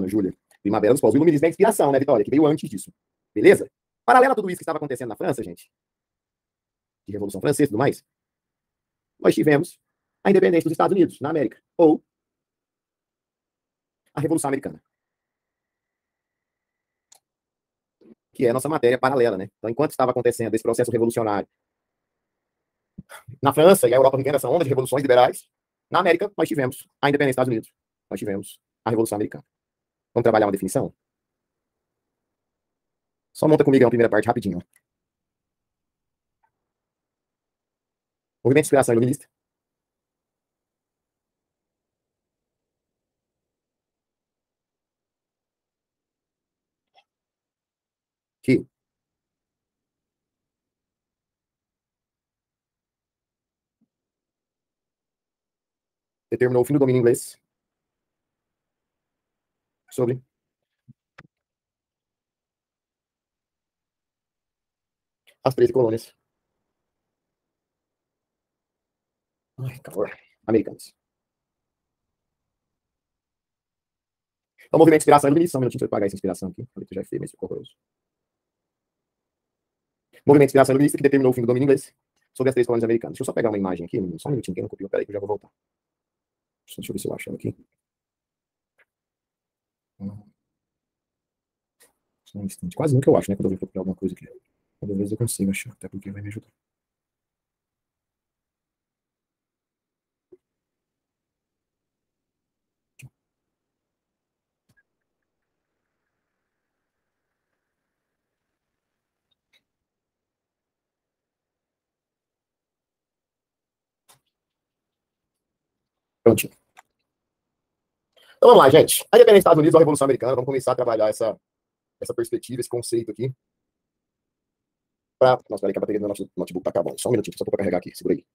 Dona Júlia. Primavera dos povos. O iluminismo é a inspiração, né, Vitória? Que veio antes disso. Beleza? Paralelo a tudo isso que estava acontecendo na França, gente, de Revolução Francesa e tudo mais, nós tivemos a independência dos Estados Unidos, na América. Ou a Revolução Americana. Que é a nossa matéria paralela, né? Então, enquanto estava acontecendo esse processo revolucionário na França e a Europa vivendo essa onda de revoluções liberais, na América nós tivemos a independência dos Estados Unidos. Nós tivemos a Revolução Americana. Vamos trabalhar uma definição? Só monta comigo a primeira parte rapidinho. Movimento de inspiração iluminista. Que determinou o fim do domínio inglês sobre as 13 colônias americanas. Então, movimento de inspiração iluminista. Um minutinho para eu pagar essa inspiração aqui. Eu já fiz, mas ficou horroroso. Movimento de inspiração iluminista que determinou o fim do domínio inglês sobre as 3 colônias americanas. Deixa eu só pegar uma imagem aqui, só um minutinho, quem não copiou, peraí que eu já vou voltar. Deixa eu ver se eu acho ela aqui. Só um instante. Quase nunca eu acho, né, quando eu vou copiar alguma coisa aqui. Às vezes eu consigo achar, até porque vai me ajudar. Prontinho. Então vamos lá, gente. A independência dos Estados Unidos ou a Revolução Americana, vamos começar a trabalhar essa perspectiva, esse conceito aqui. Nossa, peraí que a bateria do nosso notebook tá acabando. Só um minutinho, só para carregar aqui. Segura aí.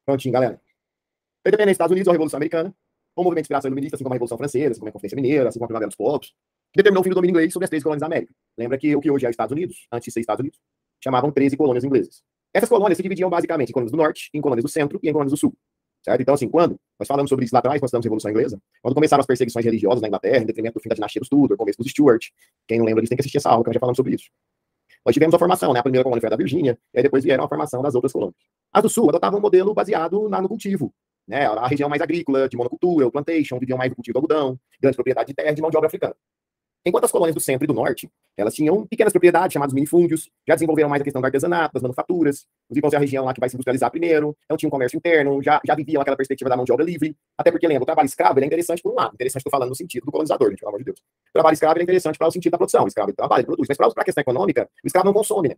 Prontinho, galera. A independência dos Estados Unidos ou a Revolução Americana, ou movimento de inspiração iluminista, assim como a Revolução Francesa, assim como a Conferência Mineira, assim como a Primavera dos Povos, que determinou o fim do domínio inglês sobre as 3 colônias da América. Lembra que o que hoje é os Estados Unidos, antes de ser Estados Unidos, chamavam 13 colônias inglesas. Essas colônias se dividiam basicamente em colônias do norte, em colônias do centro e em colônias do sul. Certo? Então, assim, quando nós falamos sobre isso lá atrás, nós estudamos a Revolução Inglesa, quando começaram as perseguições religiosas na Inglaterra, em detrimento do fim da dinastia dos Tudor, começo dos Stuart, quem não lembra disso tem que assistir essa aula, que nós já falamos sobre isso. Nós tivemos a formação, né? A primeira colônia foi a da Virgínia, e aí depois vieram a formação das outras colônias. As do sul adotavam um modelo baseado no cultivo, né? A região mais agrícola, de monocultura, o plantation, viviam mais do cultivo do algodão, grande propriedade de terra de mão de obra africana. Enquanto as colônias do centro e do norte, elas tinham pequenas propriedades, chamadas minifúndios, já desenvolveram mais a questão do artesanato, das manufaturas, inclusive a região lá que vai se industrializar primeiro, então tinha um comércio interno, já viviam aquela perspectiva da mão de obra livre, até porque, lembra, o trabalho escravo ele é interessante por um lado, interessante estou falando no sentido do colonizador, gente, pelo amor de Deus. O trabalho escravo é interessante para o sentido da produção, o escravo ele trabalha, ele produz, mas para a questão econômica, o escravo não consome, né?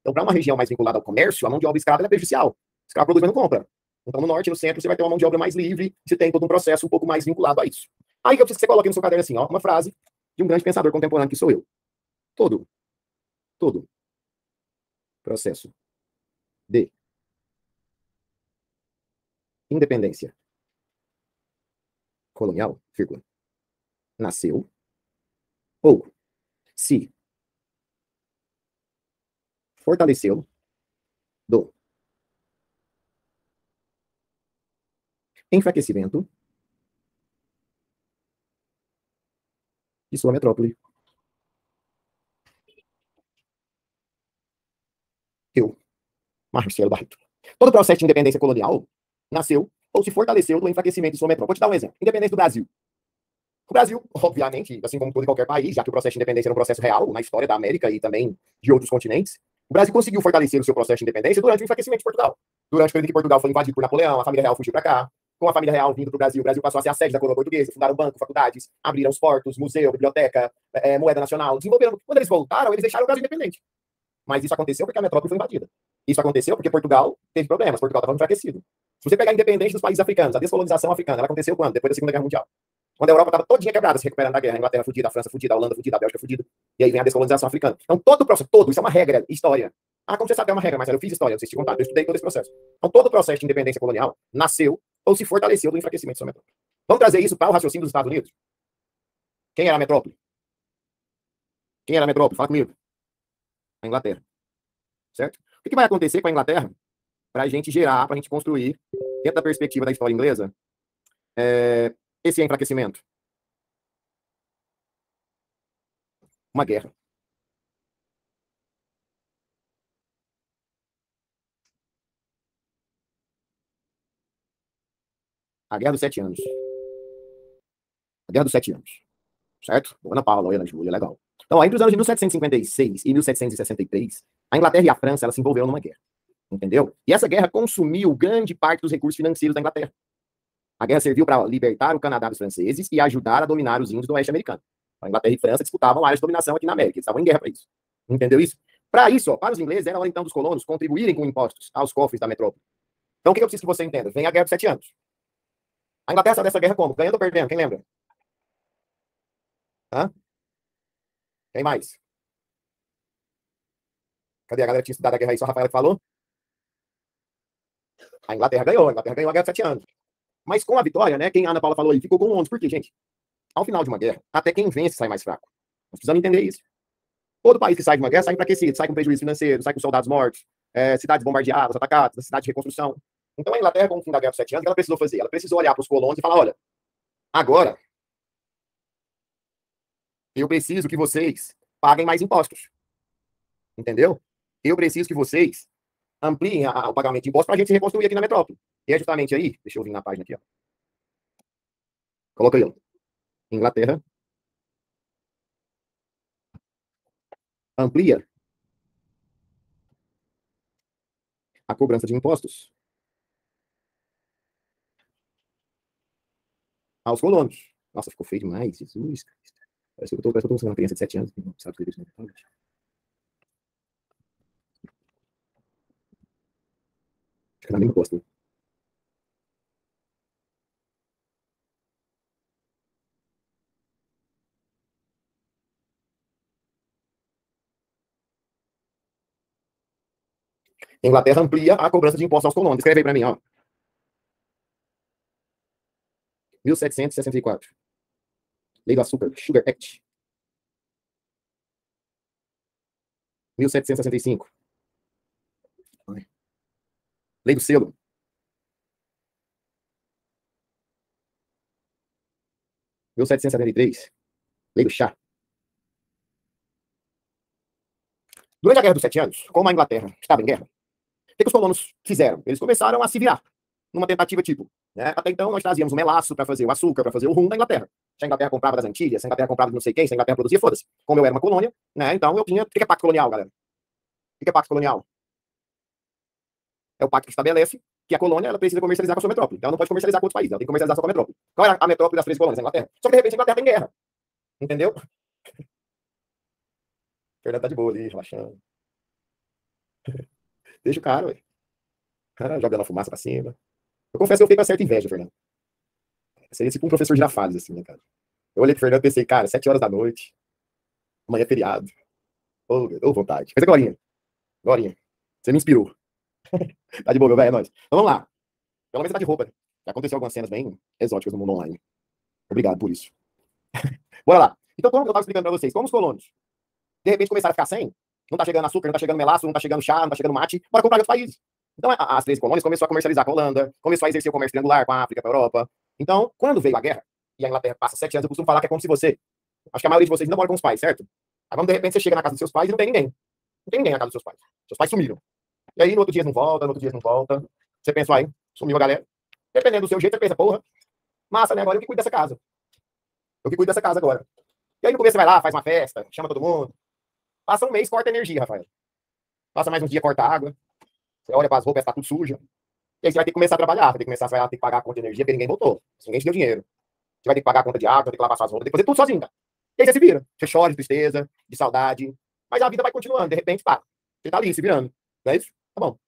Então, para uma região mais vinculada ao comércio, a mão de obra escrava é prejudicial. O escravo produz, mas não compra. Então, no norte e no centro, você vai ter uma mão de obra mais livre, você tem todo um processo um pouco mais vinculado a isso. Aí que eu preciso que você coloque no seu caderno assim, ó, uma frase de um grande pensador contemporâneo que sou eu. Todo processo de independência colonial, vírgula, nasceu ou se fortaleceu do enfraquecimento de sua metrópole. Eu, Marcelo Barreto. Todo processo de independência colonial nasceu ou se fortaleceu do enfraquecimento de sua metrópole. Vou te dar um exemplo. Independência do Brasil. O Brasil, obviamente, assim como todo e qualquer país, já que o processo de independência era um processo real na história da América e também de outros continentes, o Brasil conseguiu fortalecer o seu processo de independência durante o enfraquecimento de Portugal. Durante o período que Portugal foi invadido por Napoleão, a família real fugiu para cá. Com a família real vindo para o Brasil passou a ser a sede da coroa portuguesa, fundaram banco, faculdades, abriram os portos, museu, biblioteca, moeda nacional, desenvolveram. Quando eles voltaram, eles deixaram o Brasil independente. Mas isso aconteceu porque a metrópole foi invadida. Isso aconteceu porque Portugal teve problemas, Portugal estava enfraquecido. Se você pegar a independência dos países africanos, a descolonização africana, ela aconteceu quando? Depois da Segunda Guerra Mundial. Quando a Europa estava todinha quebrada, se recuperando da guerra, a Inglaterra fudida, a França fudida, a Holanda fudida, a Bélgica fudida. E aí vem a descolonização africana. Então, todo o processo, todo, isso é uma regra, história. Ah, como você sabe, é uma regra, mas eu fiz história, não sei se te contar, eu estudei todo esse processo. Então, todo o processo de independência colonial nasceu ou se fortaleceu do enfraquecimento da sua metrópole. Vamos trazer isso para o raciocínio dos Estados Unidos? Quem era a metrópole? Quem era a metrópole? Fala comigo. A Inglaterra. Certo? O que vai acontecer com a Inglaterra para a gente gerar, para a gente construir, dentro da perspectiva da história inglesa, esse enfraquecimento? Uma guerra. A Guerra dos Sete Anos. A Guerra dos Sete Anos. Certo? Ana Paula, Ana Júlia, legal. Então, entre os anos de 1756 e 1763, a Inglaterra e a França elas se envolveram numa guerra. Entendeu? E essa guerra consumiu grande parte dos recursos financeiros da Inglaterra. A guerra serviu para libertar o Canadá dos franceses e ajudar a dominar os índios do oeste americano. A Inglaterra e França disputavam áreas de dominação aqui na América. Eles estavam em guerra para isso. Entendeu isso? Para isso, ó, para os ingleses, era hora então dos colonos contribuírem com impostos aos cofres da metrópole. Então, o que eu preciso que você entenda? Vem a Guerra dos Sete Anos. A Inglaterra saiu dessa guerra como? Ganhando ou perdendo? Quem lembra? Hã? Quem mais? Cadê a galera que tinha estudado a guerra aí? Só a Rafaela que falou? A Inglaterra ganhou a Guerra dos Sete Anos. Mas com a vitória, né? Quem a Ana Paula falou aí, ficou com 11. Por quê, gente? Ao final de uma guerra, até quem vence sai mais fraco. Nós precisamos entender isso. Todo país que sai de uma guerra sai enfraquecido, sai com prejuízo financeiro, sai com soldados mortos, cidades bombardeadas, atacadas, cidades de reconstrução. Então a Inglaterra, com o fim da Guerra dos Sete Anos, o que ela precisou fazer? Ela precisou olhar para os colonos e falar: olha, agora eu preciso que vocês paguem mais impostos. Entendeu? Eu preciso que vocês ampliem o pagamento de impostos para a gente se reconstruir aqui na metrópole. E é justamente aí, deixa eu vir na página aqui, ó. Coloca aí, ó. Inglaterra amplia a cobrança de impostos aos colonos. Nossa, ficou feio demais, Jesus. Parece que eu tô sendo uma criança de 7 anos, não sabe escrever isso. Acho que na mesma posta. Inglaterra amplia a cobrança de impostos aos colonos. Escreve aí para mim, ó. 1764. Lei do Açúcar, Sugar Act. 1765. Lei do Selo. 1773. Lei do Chá. Durante a Guerra dos Sete Anos, como a Inglaterra estava em guerra, o que os colonos fizeram? Eles começaram a se virar, numa tentativa tipo, né? Até então nós trazíamos o melaço para fazer o açúcar, para fazer o rum da Inglaterra. Se a Inglaterra comprava das Antilhas, se a Inglaterra comprava de não sei quem, se a Inglaterra produzia, foda-se. Como eu era uma colônia, né? Então eu tinha. O que é pacto colonial, galera? O que é pacto colonial? É o pacto que estabelece que a colônia ela precisa comercializar com a sua metrópole. Então ela não pode comercializar com outros países, ela tem que comercializar só com a metrópole. Qual era a metrópole das três colônias? A Inglaterra. Só que de repente a Inglaterra tem guerra. Entendeu? Fernando tá de boa ali, relaxando. Deixa o cara, ué. O cara jogando a fumaça pra cima. Eu confesso que eu fiquei com uma certa inveja, Fernando. Seria tipo um professor Girafales, assim, né, cara? Eu olhei pro Fernando e pensei, cara, 7 horas da noite, amanhã é feriado. Ô, vontade. Mas agorinha. Agorinha. Você me inspirou. Tá de boa, meu velho, é nóis. Então vamos lá. Pelo menos você tá de roupa, né? Já aconteceu algumas cenas bem exóticas no mundo online. Obrigado por isso. Bora lá. Então, como eu tava explicando pra vocês, como os colonos, de repente, começaram a ficar sem, não tá chegando açúcar, não tá chegando melaço, não tá chegando chá, não tá chegando mate, bora comprar de outros países. Então, as três colônias começaram a comercializar com a Holanda, começou a exercer o comércio triangular com a África, com a Europa. Então, quando veio a guerra, e a Inglaterra passa 7 anos, eu costumo falar que é como se você, acho que a maioria de vocês não mora com os pais, certo? Aí, vamos, de repente, você chega na casa dos seus pais e não tem ninguém. Não tem ninguém na casa dos seus pais. Seus pais sumiram. E aí, no outro dia não volta, no outro dia não volta. Você pensa, aí, sumiu a galera. Dependendo do seu jeito, você pensa, porra, massa, né? Agora eu que cuido dessa casa. Eu que cuido dessa casa agora. E aí, no começo, você vai lá, faz uma festa, chama todo mundo. Passa um mês, corta a energia, Rafael. Passa mais um dia, corta a água. Você olha para as roupas, tá tudo suja. E aí você vai ter que começar a trabalhar. Vai ter que começar, você vai ter que pagar a conta de energia, porque ninguém voltou. Ninguém te deu dinheiro. Você vai ter que pagar a conta de água, vai ter que lavar suas roupas, tem que fazer tudo sozinho, cara. E aí você se vira. Você chora de tristeza, de saudade. Mas a vida vai continuando. De repente, pá. Você tá ali, se virando. Não é isso? Tá bom.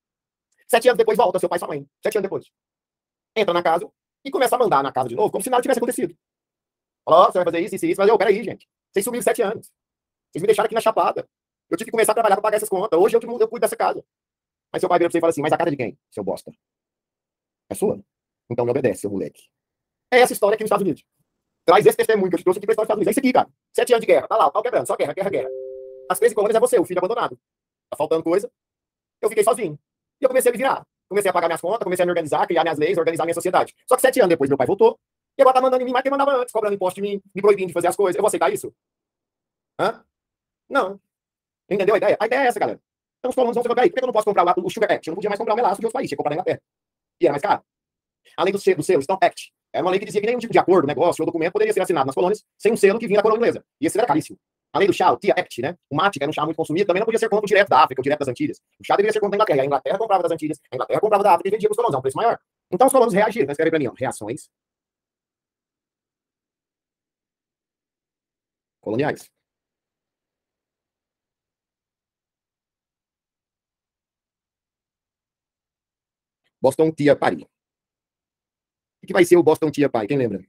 7 anos depois, volta seu pai e sua mãe. 7 anos depois. Entra na casa e começa a mandar na casa de novo, como se nada tivesse acontecido. Falou, ó, você vai fazer isso, isso, isso. Mas, peraí, gente. Vocês sumiram 7 anos. Vocês me deixaram aqui na Chapada. Eu tive que começar a trabalhar para pagar essas contas. Hoje eu cuido dessa casa. Aí seu pai vira pra você e fala assim, mas a casa de quem? Seu bosta. É sua? Então me obedece, seu moleque. É essa história aqui nos Estados Unidos. Traz esse testemunho que eu te trouxe aqui para os Estados Unidos. É isso aqui, cara. 7 anos de guerra. Tá lá, o pau quebrando. Só guerra, guerra, guerra. As 13 colônias é você, o filho abandonado. Tá faltando coisa. Eu fiquei sozinho. E eu comecei a me virar. Comecei a pagar minhas contas, comecei a me organizar, criar minhas leis, organizar minha sociedade. Só que 7 anos depois meu pai voltou. E agora tá mandando em mim mais que mandava antes, cobrando imposto de mim, me proibindo de fazer as coisas. Eu vou aceitar isso? Hã? Não. Entendeu a ideia? A ideia é essa, galera. Então os colonos vão dizer, por que eu não posso comprar o Sugar Act? Eu não podia mais comprar o melaço de outros países, tinha que comprar na Inglaterra. E era mais caro. Além do selo Stamp Act. Era uma lei que dizia que nenhum tipo de acordo, negócio ou documento poderia ser assinado nas colônias sem um selo que vinha da coroa inglesa. E esse era caríssimo. Além do chá, o Tea Act, né? O mate, que era um chá muito consumido, também não podia ser compro direto da África ou direto das Antilhas. O chá deveria ser compro da Inglaterra. A Inglaterra comprava das Antilhas, a Inglaterra comprava da África e vendia para os colonos a um preço maior. Então os colonos reagiram. Escreve para mim, ó. Reações coloniais. Boston Tea Party. O que vai ser o Boston Tea Party? Quem lembra?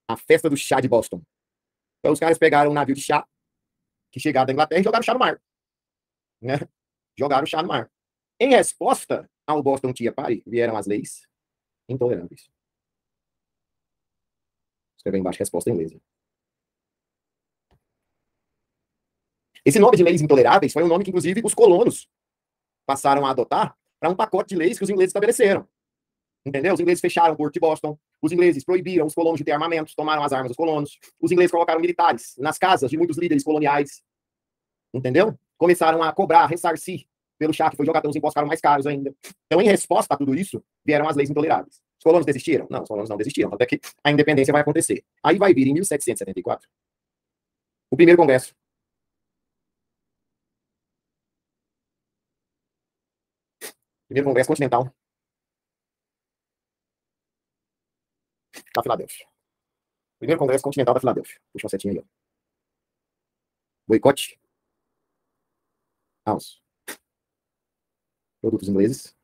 A festa do chá de Boston. Então os caras pegaram um navio de chá que chegava da Inglaterra e jogaram chá no mar. Né? Jogaram chá no mar. Em resposta ao Boston Tea Party, vieram as leis intoleráveis. Escreve aí embaixo, resposta em inglês. Esse nome de leis intoleráveis foi um nome que, inclusive, os colonos passaram a adotar para um pacote de leis que os ingleses estabeleceram. Entendeu? Os ingleses fecharam o porto de Boston, os ingleses proibiram os colonos de ter armamentos, tomaram as armas dos colonos, os ingleses colocaram militares nas casas de muitos líderes coloniais. Entendeu? Começaram a cobrar, ressarcir pelo chá que foi jogado, os impostos ficaram mais caros ainda. Então, em resposta a tudo isso, vieram as leis intoleráveis. Os colonos desistiram? Não, os colonos não desistiram. Até que a independência vai acontecer. Aí vai vir, em 1774, o primeiro congresso. Primeiro congresso continental da Filadélfia. Primeiro congresso continental da Filadélfia. Puxa uma setinha aí, ó. Boicote aos produtos ingleses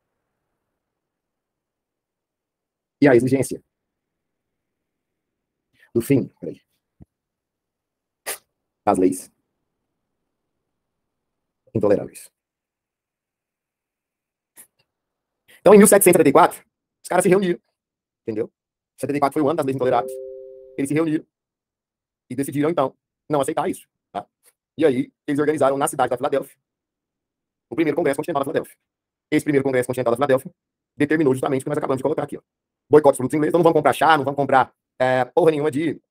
e a exigência do fim das leis intoleráveis. Então, em 1774, os caras se reuniram, entendeu? 74 foi o ano das leis intoleráveis. Eles se reuniram e decidiram, então, não aceitar isso. Tá? E aí, eles organizaram na cidade da Filadélfia o primeiro Congresso Continental da Filadélfia. Esse primeiro Congresso Continental da Filadélfia determinou justamente o que nós acabamos de colocar aqui. Ó. Boicote dos produtos ingleses, então não vamos comprar chá, não vamos comprar porra nenhuma de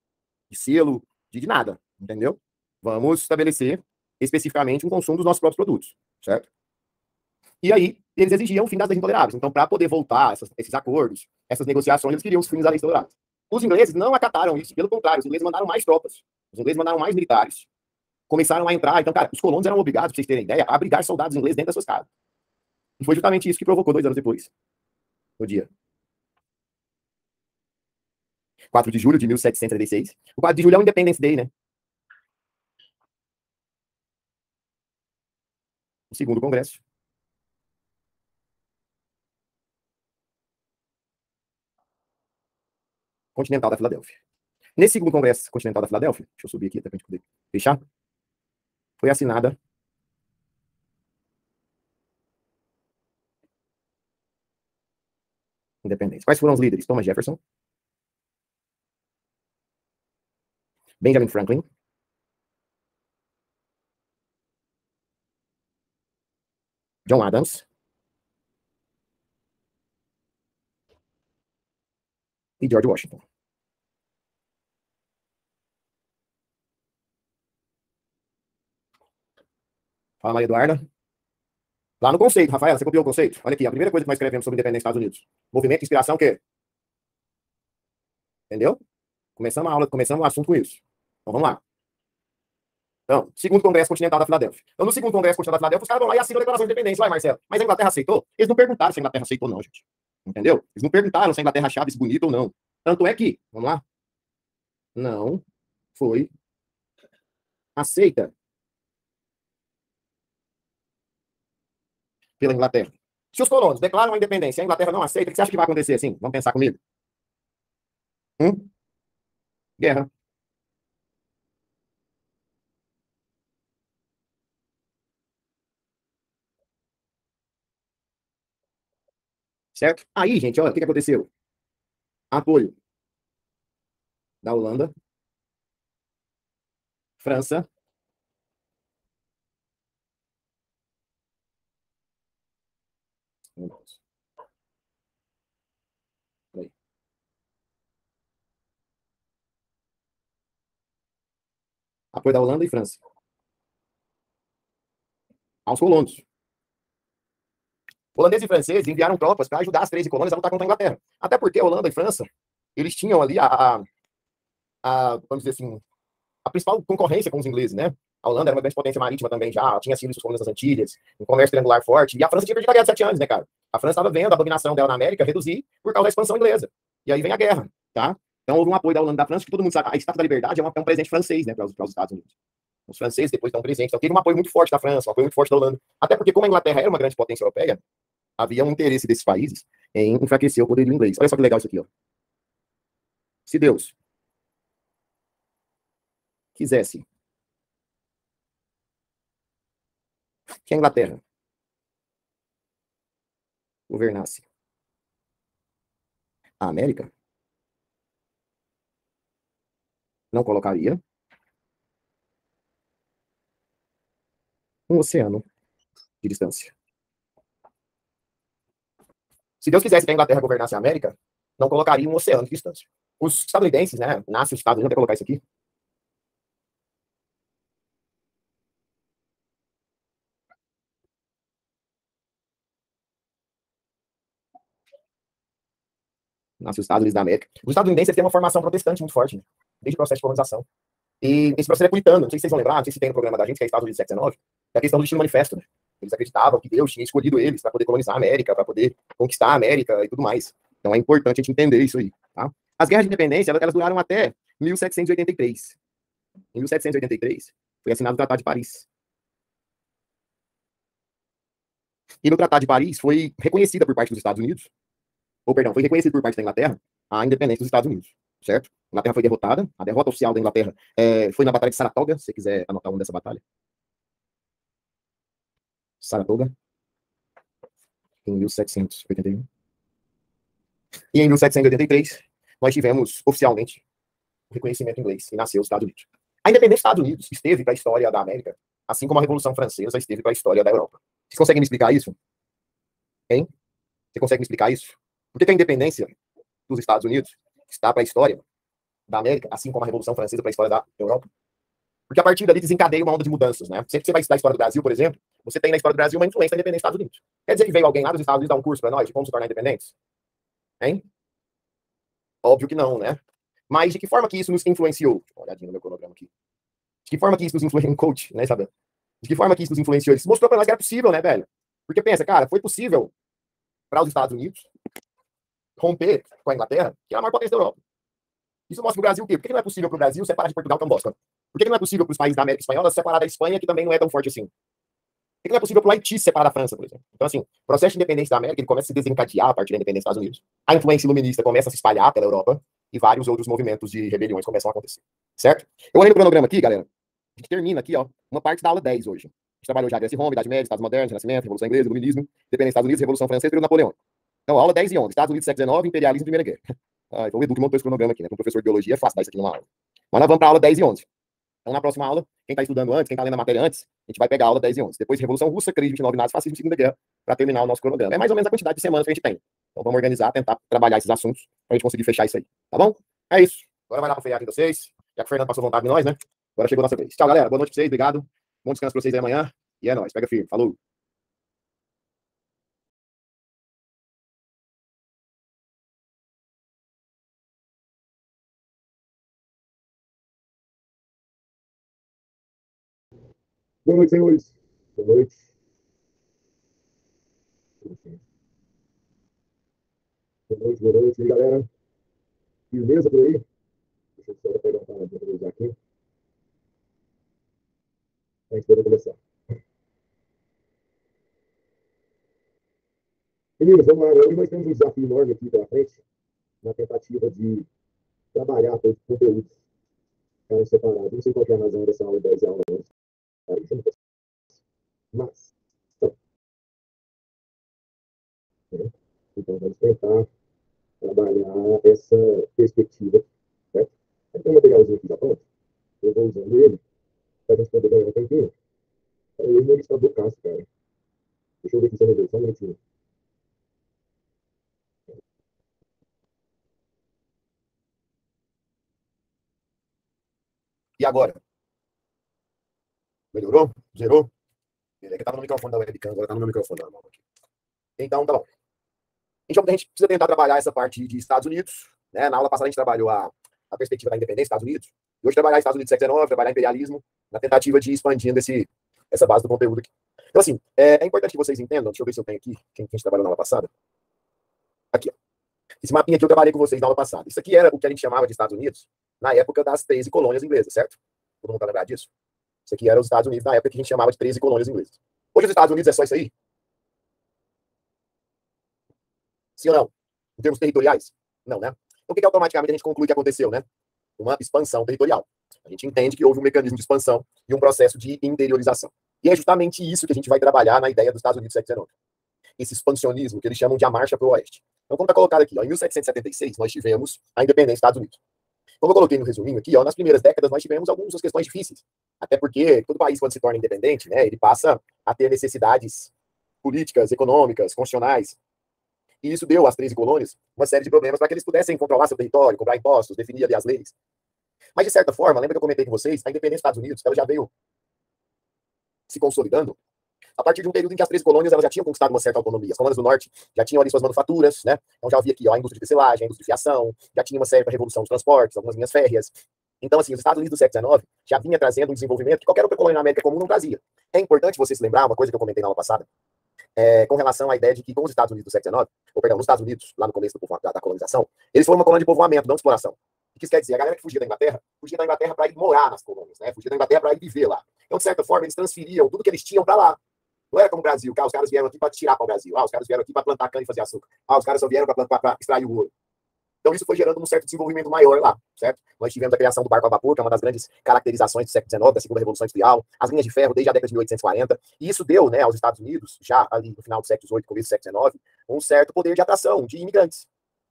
selo, de nada, entendeu? Vamos estabelecer especificamente um consumo dos nossos próprios produtos, certo? E aí, eles exigiam o fim das leis intoleráveis. Então, para poder voltar esses acordos, essas negociações, eles queriam os fins das leis intoleráveis. Os ingleses não acataram isso, pelo contrário, os ingleses mandaram mais tropas, os ingleses mandaram mais militares, começaram a entrar. Então, cara, os colonos eram obrigados, para vocês terem ideia, a abrigar soldados ingleses dentro das suas casas. E foi justamente isso que provocou 2 anos depois, no dia 4 de julho de 1776. O 4 de julho é o Independence Day, né? O segundo congresso. Continental da Filadélfia. Nesse segundo congresso continental da Filadélfia, deixa eu subir aqui até para a gente poder fechar, foi assinada independência. Quais foram os líderes? Thomas Jefferson, Benjamin Franklin, John Adams e George Washington. Fala, Maria Eduarda. Lá no conceito, Rafaela, você copiou o conceito? Olha aqui, a primeira coisa que nós escrevemos sobre a independência dos Estados Unidos. Movimento de inspiração, o quê? Entendeu? Começamos a aula, começamos o assunto com isso. Então, vamos lá. Então, segundo Congresso Continental da Filadélfia. Então, no segundo Congresso Continental da Filadélfia, os caras vão lá e assinam a Declaração de Independência. Vai, Marcelo. Mas a Inglaterra aceitou? Eles não perguntaram se a Inglaterra aceitou ou não, gente. Entendeu? Eles não perguntaram se a Inglaterra achava isso bonito ou não. Tanto é que, vamos lá, não foi aceita pela Inglaterra. Se os colonos declaram a independência e a Inglaterra não aceita, o que você acha que vai acontecer assim? Vamos pensar comigo. Guerra. Certo? Aí, gente, olha, o que aconteceu? Apoio da Holanda, França, apoio da Holanda e França aos colonos. Holandeses e franceses enviaram tropas para ajudar as 13 colônias a lutar contra a Inglaterra. Até porque a Holanda e França, eles tinham ali vamos dizer assim, a principal concorrência com os ingleses, né? A Holanda era uma grande potência marítima também já, tinha sido colônias das Antilhas, um comércio triangular forte, e a França tinha perdido a Guerra de 7 anos, né, cara? A França estava vendo a dominação dela na América reduzir por causa da expansão inglesa. E aí vem a guerra, tá? Então houve um apoio da Holanda e da França, que todo mundo sabe, a Estátua da Liberdade é um presente francês, né, para os Estados Unidos. Os franceses depois dão presente, então teve um apoio muito forte da França, um apoio muito forte da Holanda. Até porque, como a Inglaterra era uma grande potência europeia, havia um interesse desses países em enfraquecer o poder inglês. Olha só que legal isso aqui, ó. Se Deus quisesse que a Inglaterra governasse a América, não colocaria um oceano de distância. Se Deus quisesse que a Inglaterra governasse a América, não colocaria um oceano de distância. Os estadunidenses, né, nascem os Estados Unidos, vou colocar isso aqui. Nascem os Estados Unidos da América. Os estadunidenses têm uma formação protestante muito forte, né, desde o processo de colonização. E esse processo é puritano, não sei se vocês vão lembrar, não sei se tem no programa da gente, que é Estados Unidos século XIX, é a questão do destino manifesto, né? Eles acreditavam que Deus tinha escolhido eles para poder colonizar a América, para poder conquistar a América e tudo mais. Então é importante a gente entender isso aí, tá? As guerras de independência, elas duraram até 1783. Em 1783, foi assinado o Tratado de Paris. E no Tratado de Paris foi reconhecida por parte dos Estados Unidos, ou perdão, foi reconhecida por parte da Inglaterra a independência dos Estados Unidos, certo? A Inglaterra foi derrotada, a derrota oficial da Inglaterra foi na Batalha de Saratoga, se você quiser anotar o nome dessa batalha. Saratoga, em 1781. E em 1783, nós tivemos oficialmente o reconhecimento inglês e nasceu os Estados Unidos. A independência dos Estados Unidos esteve para a história da América, assim como a Revolução Francesa esteve para a história da Europa. Vocês conseguem me explicar isso? Hein? Você consegue me explicar isso? Por que a independência dos Estados Unidos está para a história da América, assim como a Revolução Francesa para a história da Europa? Porque a partir dali desencadeia uma onda de mudanças, né? Sempre que você vai estudar a história do Brasil, por exemplo, você tem na história do Brasil uma influência da independência dos Estados Unidos. Quer dizer que veio alguém lá dos Estados Unidos dar um curso para nós de como se tornar independentes? Hein? Óbvio que não, né? Mas de que forma que isso nos influenciou? Uma olhadinha no meu cronograma aqui. De que forma que isso nos influenciou? Coach, né, Isabel? De que forma que isso nos influenciou? Isso mostrou para nós que era possível, né, velho? Porque pensa, cara, foi possível para os Estados Unidos romper com a Inglaterra, que é a maior potência da Europa. Isso mostra para o Brasil o quê? Por que não é possível para o Brasil separar de Portugal, que é um bosta? Por que não é possível para os países da América Espanhola separar da Espanha, que também não é tão forte assim? Por que não é possível para o Haiti separar da França, por exemplo? Então, assim, o processo de independência da América ele começa a se desencadear a partir da independência dos Estados Unidos. A influência iluminista começa a se espalhar pela Europa e vários outros movimentos de rebeliões começam a acontecer. Certo? Eu olhei no cronograma aqui, galera. A gente termina aqui, ó, uma parte da aula 10 hoje. A gente trabalhou já Grécia e Roma, Idade Média, Estados Modernos, Renascimento, Revolução Inglesa, Iluminismo, Independência dos Estados Unidos, Revolução Francesa e período Napoleônico. Então, aula 10 e 11. Estados Unidos, século XIX, imperialismo e Primeira Guerra. Então o Edu que montou esse cronograma aqui, né? Como professor de biologia, é fácil dar isso aqui numa aula. Mas nós vamos para a aula 10 e 11. Então, na próxima aula, quem está estudando antes, quem está lendo a matéria antes, a gente vai pegar a aula 10 e 11. Depois, Revolução Russa, crise de 29, nazis, fascismo, Segunda Guerra, para terminar o nosso cronograma. É mais ou menos a quantidade de semanas que a gente tem. Então, vamos organizar, tentar trabalhar esses assuntos para a gente conseguir fechar isso aí. Tá bom? É isso. Agora vai lá para o feriado de vocês. Já que o Fernando passou vontade de nós, né? Agora chegou a nossa vez. Tchau, galera. Boa noite para vocês. Obrigado. Bom descanso para vocês aí amanhã. E é nóis. Pega firme. Falou. Boa noite, senhores. Boa noite. Boa noite, boa noite. E aí, galera? Beleza por aí? Deixa eu só pegar uma palavra para usar aqui. A gente pode começar. Meninos, vamos lá. Hoje nós temos um desafio enorme aqui pela frente, na tentativa de trabalhar todos os conteúdos para separado. Não sei qual é a razão dessa aula 10 e aula 11. Mas, então, né? Então, vamos tentar trabalhar essa perspectiva, certo? Aí tem um materialzinho aqui já pronto, eu vou usando ele para a gente poder ganhar um tempinho. Aí ele está do Cássio, cara. Deixa eu ver aqui se eu resolvo, só um minutinho. E agora? Melhorou? Zerou? É que tava no microfone da webcam, agora tá no meu microfone normal aqui. Então, tá bom. A gente precisa tentar trabalhar essa parte de Estados Unidos. Né? Na aula passada a gente trabalhou a perspectiva da independência dos Estados Unidos. E hoje trabalhar Estados Unidos século XIX, trabalhar imperialismo, na tentativa de ir expandindo essa base do conteúdo aqui. Então, assim, é importante que vocês entendam, deixa eu ver se eu tenho aqui, quem a gente trabalhou na aula passada. Aqui, ó. Esse mapinha aqui eu trabalhei com vocês na aula passada. Isso aqui era o que a gente chamava de Estados Unidos na época das 13 colônias inglesas, certo? Todo mundo tá lembrado disso? Isso aqui era os Estados Unidos na época que a gente chamava de 13 colônias inglesas. Hoje os Estados Unidos é só isso aí? Sim ou não? Em termos territoriais? Não, né? Então, o que automaticamente a gente conclui que aconteceu, né? Uma expansão territorial. A gente entende que houve um mecanismo de expansão e um processo de interiorização. E é justamente isso que a gente vai trabalhar na ideia dos Estados Unidos do século XIX. Esse expansionismo que eles chamam de a marcha para o oeste. Então, como está colocado aqui, ó, em 1776, nós tivemos a independência dos Estados Unidos. Como eu coloquei no resuminho aqui, ó, nas primeiras décadas nós tivemos algumas questões difíceis. Até porque todo país, quando se torna independente, né, ele passa a ter necessidades políticas, econômicas, constitucionais. E isso deu às 13 colônias uma série de problemas para que eles pudessem controlar seu território, cobrar impostos, definir ali as leis. Mas, de certa forma, lembra que eu comentei com vocês, a independência dos Estados Unidos ela já veio se consolidando a partir de um período em que as 13 colônias elas já tinham conquistado uma certa autonomia. As colônias do norte já tinham ali suas manufaturas, né? Então já havia aqui ó, a indústria de tecelagem, a indústria de fiação, já tinha uma certa revolução dos transportes, algumas linhas férreas. Então, assim, os Estados Unidos do século XIX já vinha trazendo um desenvolvimento que qualquer outra colônia na América comum não trazia. É importante você se lembrar, uma coisa que eu comentei na aula passada, com relação à ideia de que com os Estados Unidos do século XIX, ou perdão, nos Estados Unidos, lá no começo da colonização, eles foram uma colônia de povoamento, não de exploração. O que isso quer dizer? A galera que fugia da Inglaterra para ir morar nas colônias, né? Fugia da Inglaterra para ir viver lá. Então, de certa forma, eles transferiam tudo que eles tinham para lá. Não era como o Brasil, os caras vieram aqui para tirar para o Brasil. Os caras vieram aqui para plantar cana e fazer açúcar. Os caras só vieram para extrair o ouro. Então, isso foi gerando um certo desenvolvimento maior lá, certo? Nós tivemos a criação do barco a vapor, que é uma das grandes caracterizações do século XIX, da segunda Revolução Industrial, as linhas de ferro desde a década de 1840, e isso deu, né, aos Estados Unidos, já ali no final do século XVIII, começo do século XIX, um certo poder de atração de imigrantes.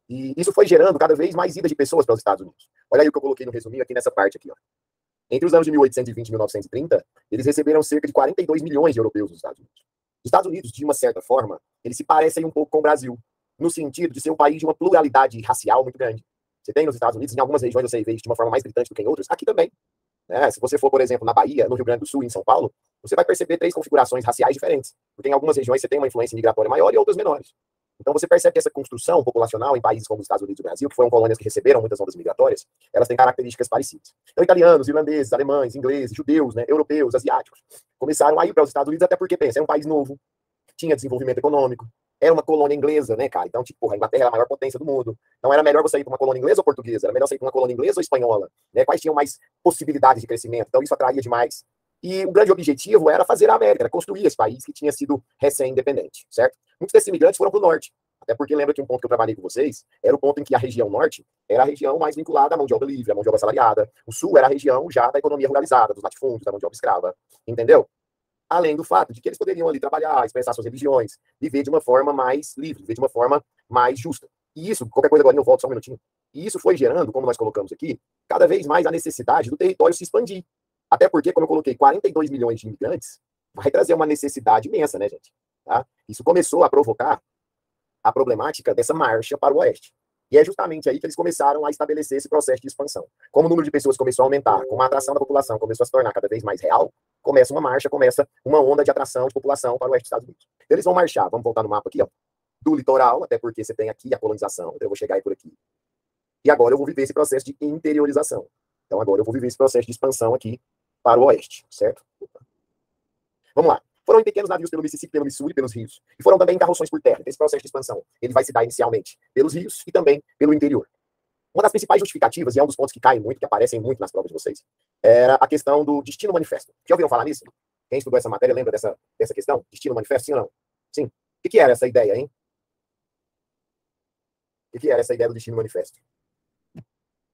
E isso foi gerando cada vez mais ida de pessoas para os Estados Unidos. Olha aí o que eu coloquei no resuminho aqui nessa parte aqui, ó. Entre os anos de 1820 e 1930, eles receberam cerca de 42 milhões de europeus nos Estados Unidos. Os Estados Unidos, de uma certa forma, eles se parecem um pouco com o Brasil, no sentido de ser um país de uma pluralidade racial muito grande. Você tem nos Estados Unidos, em algumas regiões você vê isso de uma forma mais gritante do que em outras, aqui também. Né? Se você for, por exemplo, na Bahia, no Rio Grande do Sul e em São Paulo, você vai perceber 3 configurações raciais diferentes, porque em algumas regiões você tem uma influência migratória maior e outras menores. Então você percebe que essa construção populacional em países como os Estados Unidos e o Brasil, que foram colônias que receberam muitas ondas migratórias, elas têm características parecidas. Então italianos, irlandeses, alemães, ingleses, judeus, né, europeus, asiáticos, começaram a ir para os Estados Unidos até porque, pensa, é um país novo, tinha desenvolvimento econômico, era uma colônia inglesa, né, cara? Então, tipo, a Inglaterra era a maior potência do mundo. Então, era melhor você ir para uma colônia inglesa ou portuguesa? Era melhor você ir para uma colônia inglesa ou espanhola? Né? Quais tinham mais possibilidades de crescimento? Então, isso atraía demais. E o grande objetivo era fazer a América, era construir esse país que tinha sido recém-independente, certo? Muitos desses imigrantes foram para o norte. Até porque lembra que um ponto que eu trabalhei com vocês era o ponto em que a região norte era a região mais vinculada à mão de obra livre, à mão de obra assalariada. O sul era a região já da economia ruralizada, dos latifúndios, da mão de obra escrava. Entendeu? Além do fato de que eles poderiam ali trabalhar, expressar suas religiões, viver de uma forma mais livre, viver de uma forma mais justa. E isso, qualquer coisa agora eu volto só um minutinho. E isso foi gerando, como nós colocamos aqui, cada vez mais a necessidade do território se expandir. Até porque, como eu coloquei, 42 milhões de imigrantes vai trazer uma necessidade imensa, né, gente? Tá? Isso começou a provocar a problemática dessa marcha para o oeste. E é justamente aí que eles começaram a estabelecer esse processo de expansão. Como o número de pessoas começou a aumentar, como a atração da população começou a se tornar cada vez mais real, começa uma marcha, começa uma onda de atração de população para o oeste dos Estados Unidos. Eles vão marchar, vamos voltar no mapa aqui, ó, do litoral, até porque você tem aqui a colonização, então eu vou chegar aí por aqui. E agora eu vou viver esse processo de interiorização. Então agora eu vou viver esse processo de expansão aqui para o oeste, certo? Vamos lá. Foram em pequenos navios pelo Mississippi, pelo Missouri, pelos rios. E foram também em carroções por terra. Esse processo de expansão, ele vai se dar inicialmente pelos rios e também pelo interior. Uma das principais justificativas, e é um dos pontos que caem muito, que aparecem muito nas provas de vocês, era a questão do destino manifesto. Já ouviram falar nisso? Quem estudou essa matéria lembra dessa questão? Destino manifesto, sim ou não? Sim. O que era essa ideia, hein? O que era essa ideia do destino manifesto?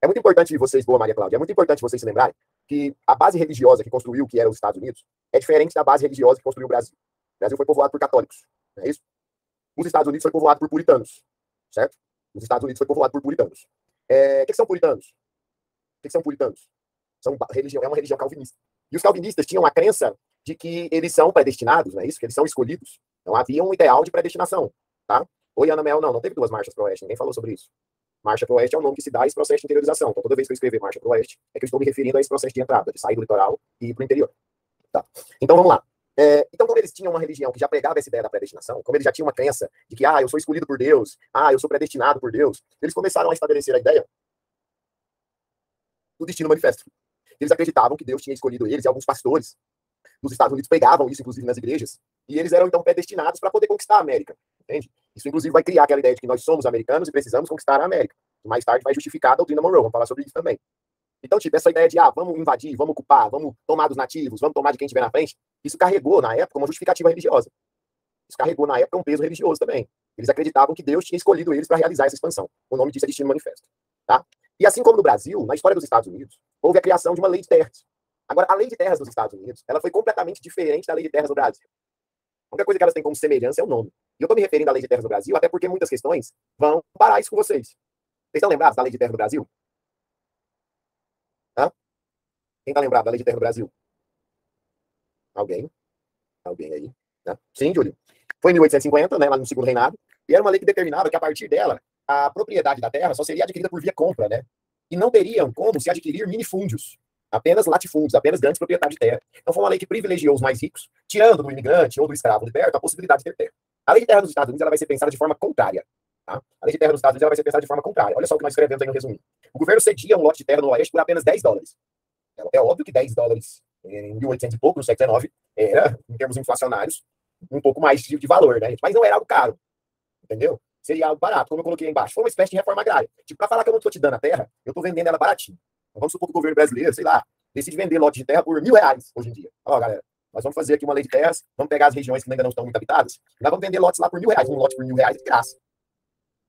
É muito importante vocês, boa Maria Cláudia, é muito importante vocês se lembrarem que a base religiosa que construiu o que era os Estados Unidos é diferente da base religiosa que construiu o Brasil. O Brasil foi povoado por católicos, não é isso? os Estados Unidos foi povoado por puritanos, certo? Os Estados Unidos foi povoado por puritanos. O que são puritanos? O que são puritanos? É uma religião calvinista. E os calvinistas tinham a crença de que eles são predestinados, não é isso? Que eles são escolhidos. Então havia um ideal de predestinação, tá? Oi, Ana Mel, não teve duas marchas para o oeste, ninguém falou sobre isso. Marcha para o oeste é o nome que se dá a esse processo de interiorização. Então, toda vez que eu escrever marcha para o oeste, é que eu estou me referindo a esse processo de entrada, de sair do litoral e ir para o interior. Tá? Então, vamos lá. Então, como eles tinham uma religião que já pregava essa ideia da predestinação, como eles já tinham uma crença de que, eu sou escolhido por Deus, eu sou predestinado por Deus, eles começaram a estabelecer a ideia do destino manifesto. Eles acreditavam que Deus tinha escolhido eles, e alguns pastores dos Estados Unidos pregavam isso, inclusive, nas igrejas, e eles eram, então, predestinados para poder conquistar a América, entende? Isso, inclusive, vai criar aquela ideia de que nós somos americanos e precisamos conquistar a América. Mais tarde vai justificar a doutrina Monroe, vamos falar sobre isso também. Então, tipo, essa ideia de, vamos invadir, vamos ocupar, vamos tomar dos nativos, vamos tomar de quem estiver na frente, isso carregou, na época, uma justificativa religiosa. Isso carregou, na época, um peso religioso também. Eles acreditavam que Deus tinha escolhido eles para realizar essa expansão. O nome disso é Destino Manifesto. Tá? E assim como no Brasil, na história dos Estados Unidos, houve a criação de uma lei de terras. Agora, a lei de terras dos Estados Unidos, ela foi completamente diferente da lei de terras do Brasil. A única coisa que elas têm como semelhança é o nome. E eu estou me referindo à lei de terras do Brasil, até porque muitas questões vão parar isso com vocês. Vocês estão lembrados da lei de terras do Brasil? Hã? Quem está lembrado da lei de terra do Brasil? Alguém? Alguém aí? Né? Sim, Júlio. Foi em 1850, né, lá no Segundo Reinado, e era uma lei que determinava que, a partir dela, a propriedade da terra só seria adquirida por via compra, né? E não teriam como se adquirir minifúndios, apenas latifúndios, apenas grandes proprietários de terra. Então foi uma lei que privilegiou os mais ricos, tirando do imigrante ou do escravo liberto a possibilidade de ter terra. A lei de terra dos Estados Unidos ela vai ser pensada de forma contrária. Tá? A lei de terra dos Estados Unidos ela vai ser pensada de forma contrária. Olha só o que nós escrevemos aí no resumo. O governo cedia um lote de terra no oeste por apenas $10. É óbvio que $10 em 1800 e pouco, no século XIX, era, em termos inflacionários, um pouco mais de valor, né? Mas não era algo caro, entendeu? Seria algo barato, como eu coloquei aí embaixo. Foi uma espécie de reforma agrária. Tipo, para falar que eu não estou te dando a terra, eu estou vendendo ela baratinho. Então, vamos supor que o governo brasileiro, sei lá, decide vender lote de terra por R$1.000 hoje em dia. Ó, galera, nós vamos fazer aqui uma lei de terras, vamos pegar as regiões que ainda não estão muito habitadas, e nós vamos vender lotes lá por R$1.000. Um lote por R$1.000 de graça.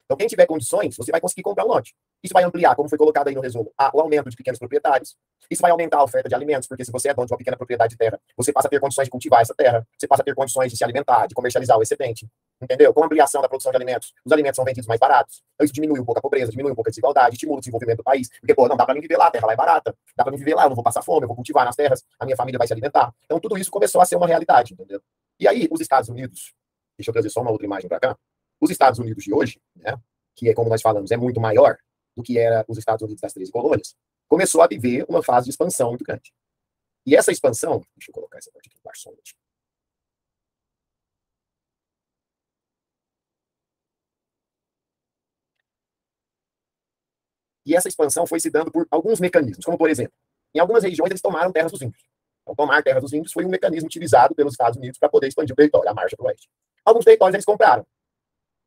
Então, quem tiver condições, você vai conseguir comprar um lote. Isso vai ampliar, como foi colocado aí no resumo, o aumento de pequenos proprietários. Isso vai aumentar a oferta de alimentos, porque se você é dono de uma pequena propriedade de terra, você passa a ter condições de cultivar essa terra, você passa a ter condições de se alimentar, de comercializar o excedente. Entendeu? Com a ampliação da produção de alimentos, os alimentos são vendidos mais baratos. Então, isso diminui um pouco a pobreza, diminui um pouco a desigualdade, estimula o desenvolvimento do país. Porque, não dá para mim viver lá, a terra lá é barata. Dá para mim viver lá, eu não vou passar fome, eu vou cultivar nas terras, a minha família vai se alimentar. Então, tudo isso começou a ser uma realidade, entendeu? E aí, os Estados Unidos, deixa eu trazer só uma outra imagem para cá. Os Estados Unidos de hoje, né, que é como nós falamos, é muito maior do que era os Estados Unidos das 13 colônias, começou a viver uma fase de expansão muito grande. E essa expansão, deixa eu colocar essa parte aqui embaixo, e essa expansão foi se dando por alguns mecanismos, como, por exemplo, em algumas regiões eles tomaram terras dos índios. Então, tomar terras dos índios foi um mecanismo utilizado pelos Estados Unidos para poder expandir o território, a marcha para o oeste. Alguns territórios eles compraram,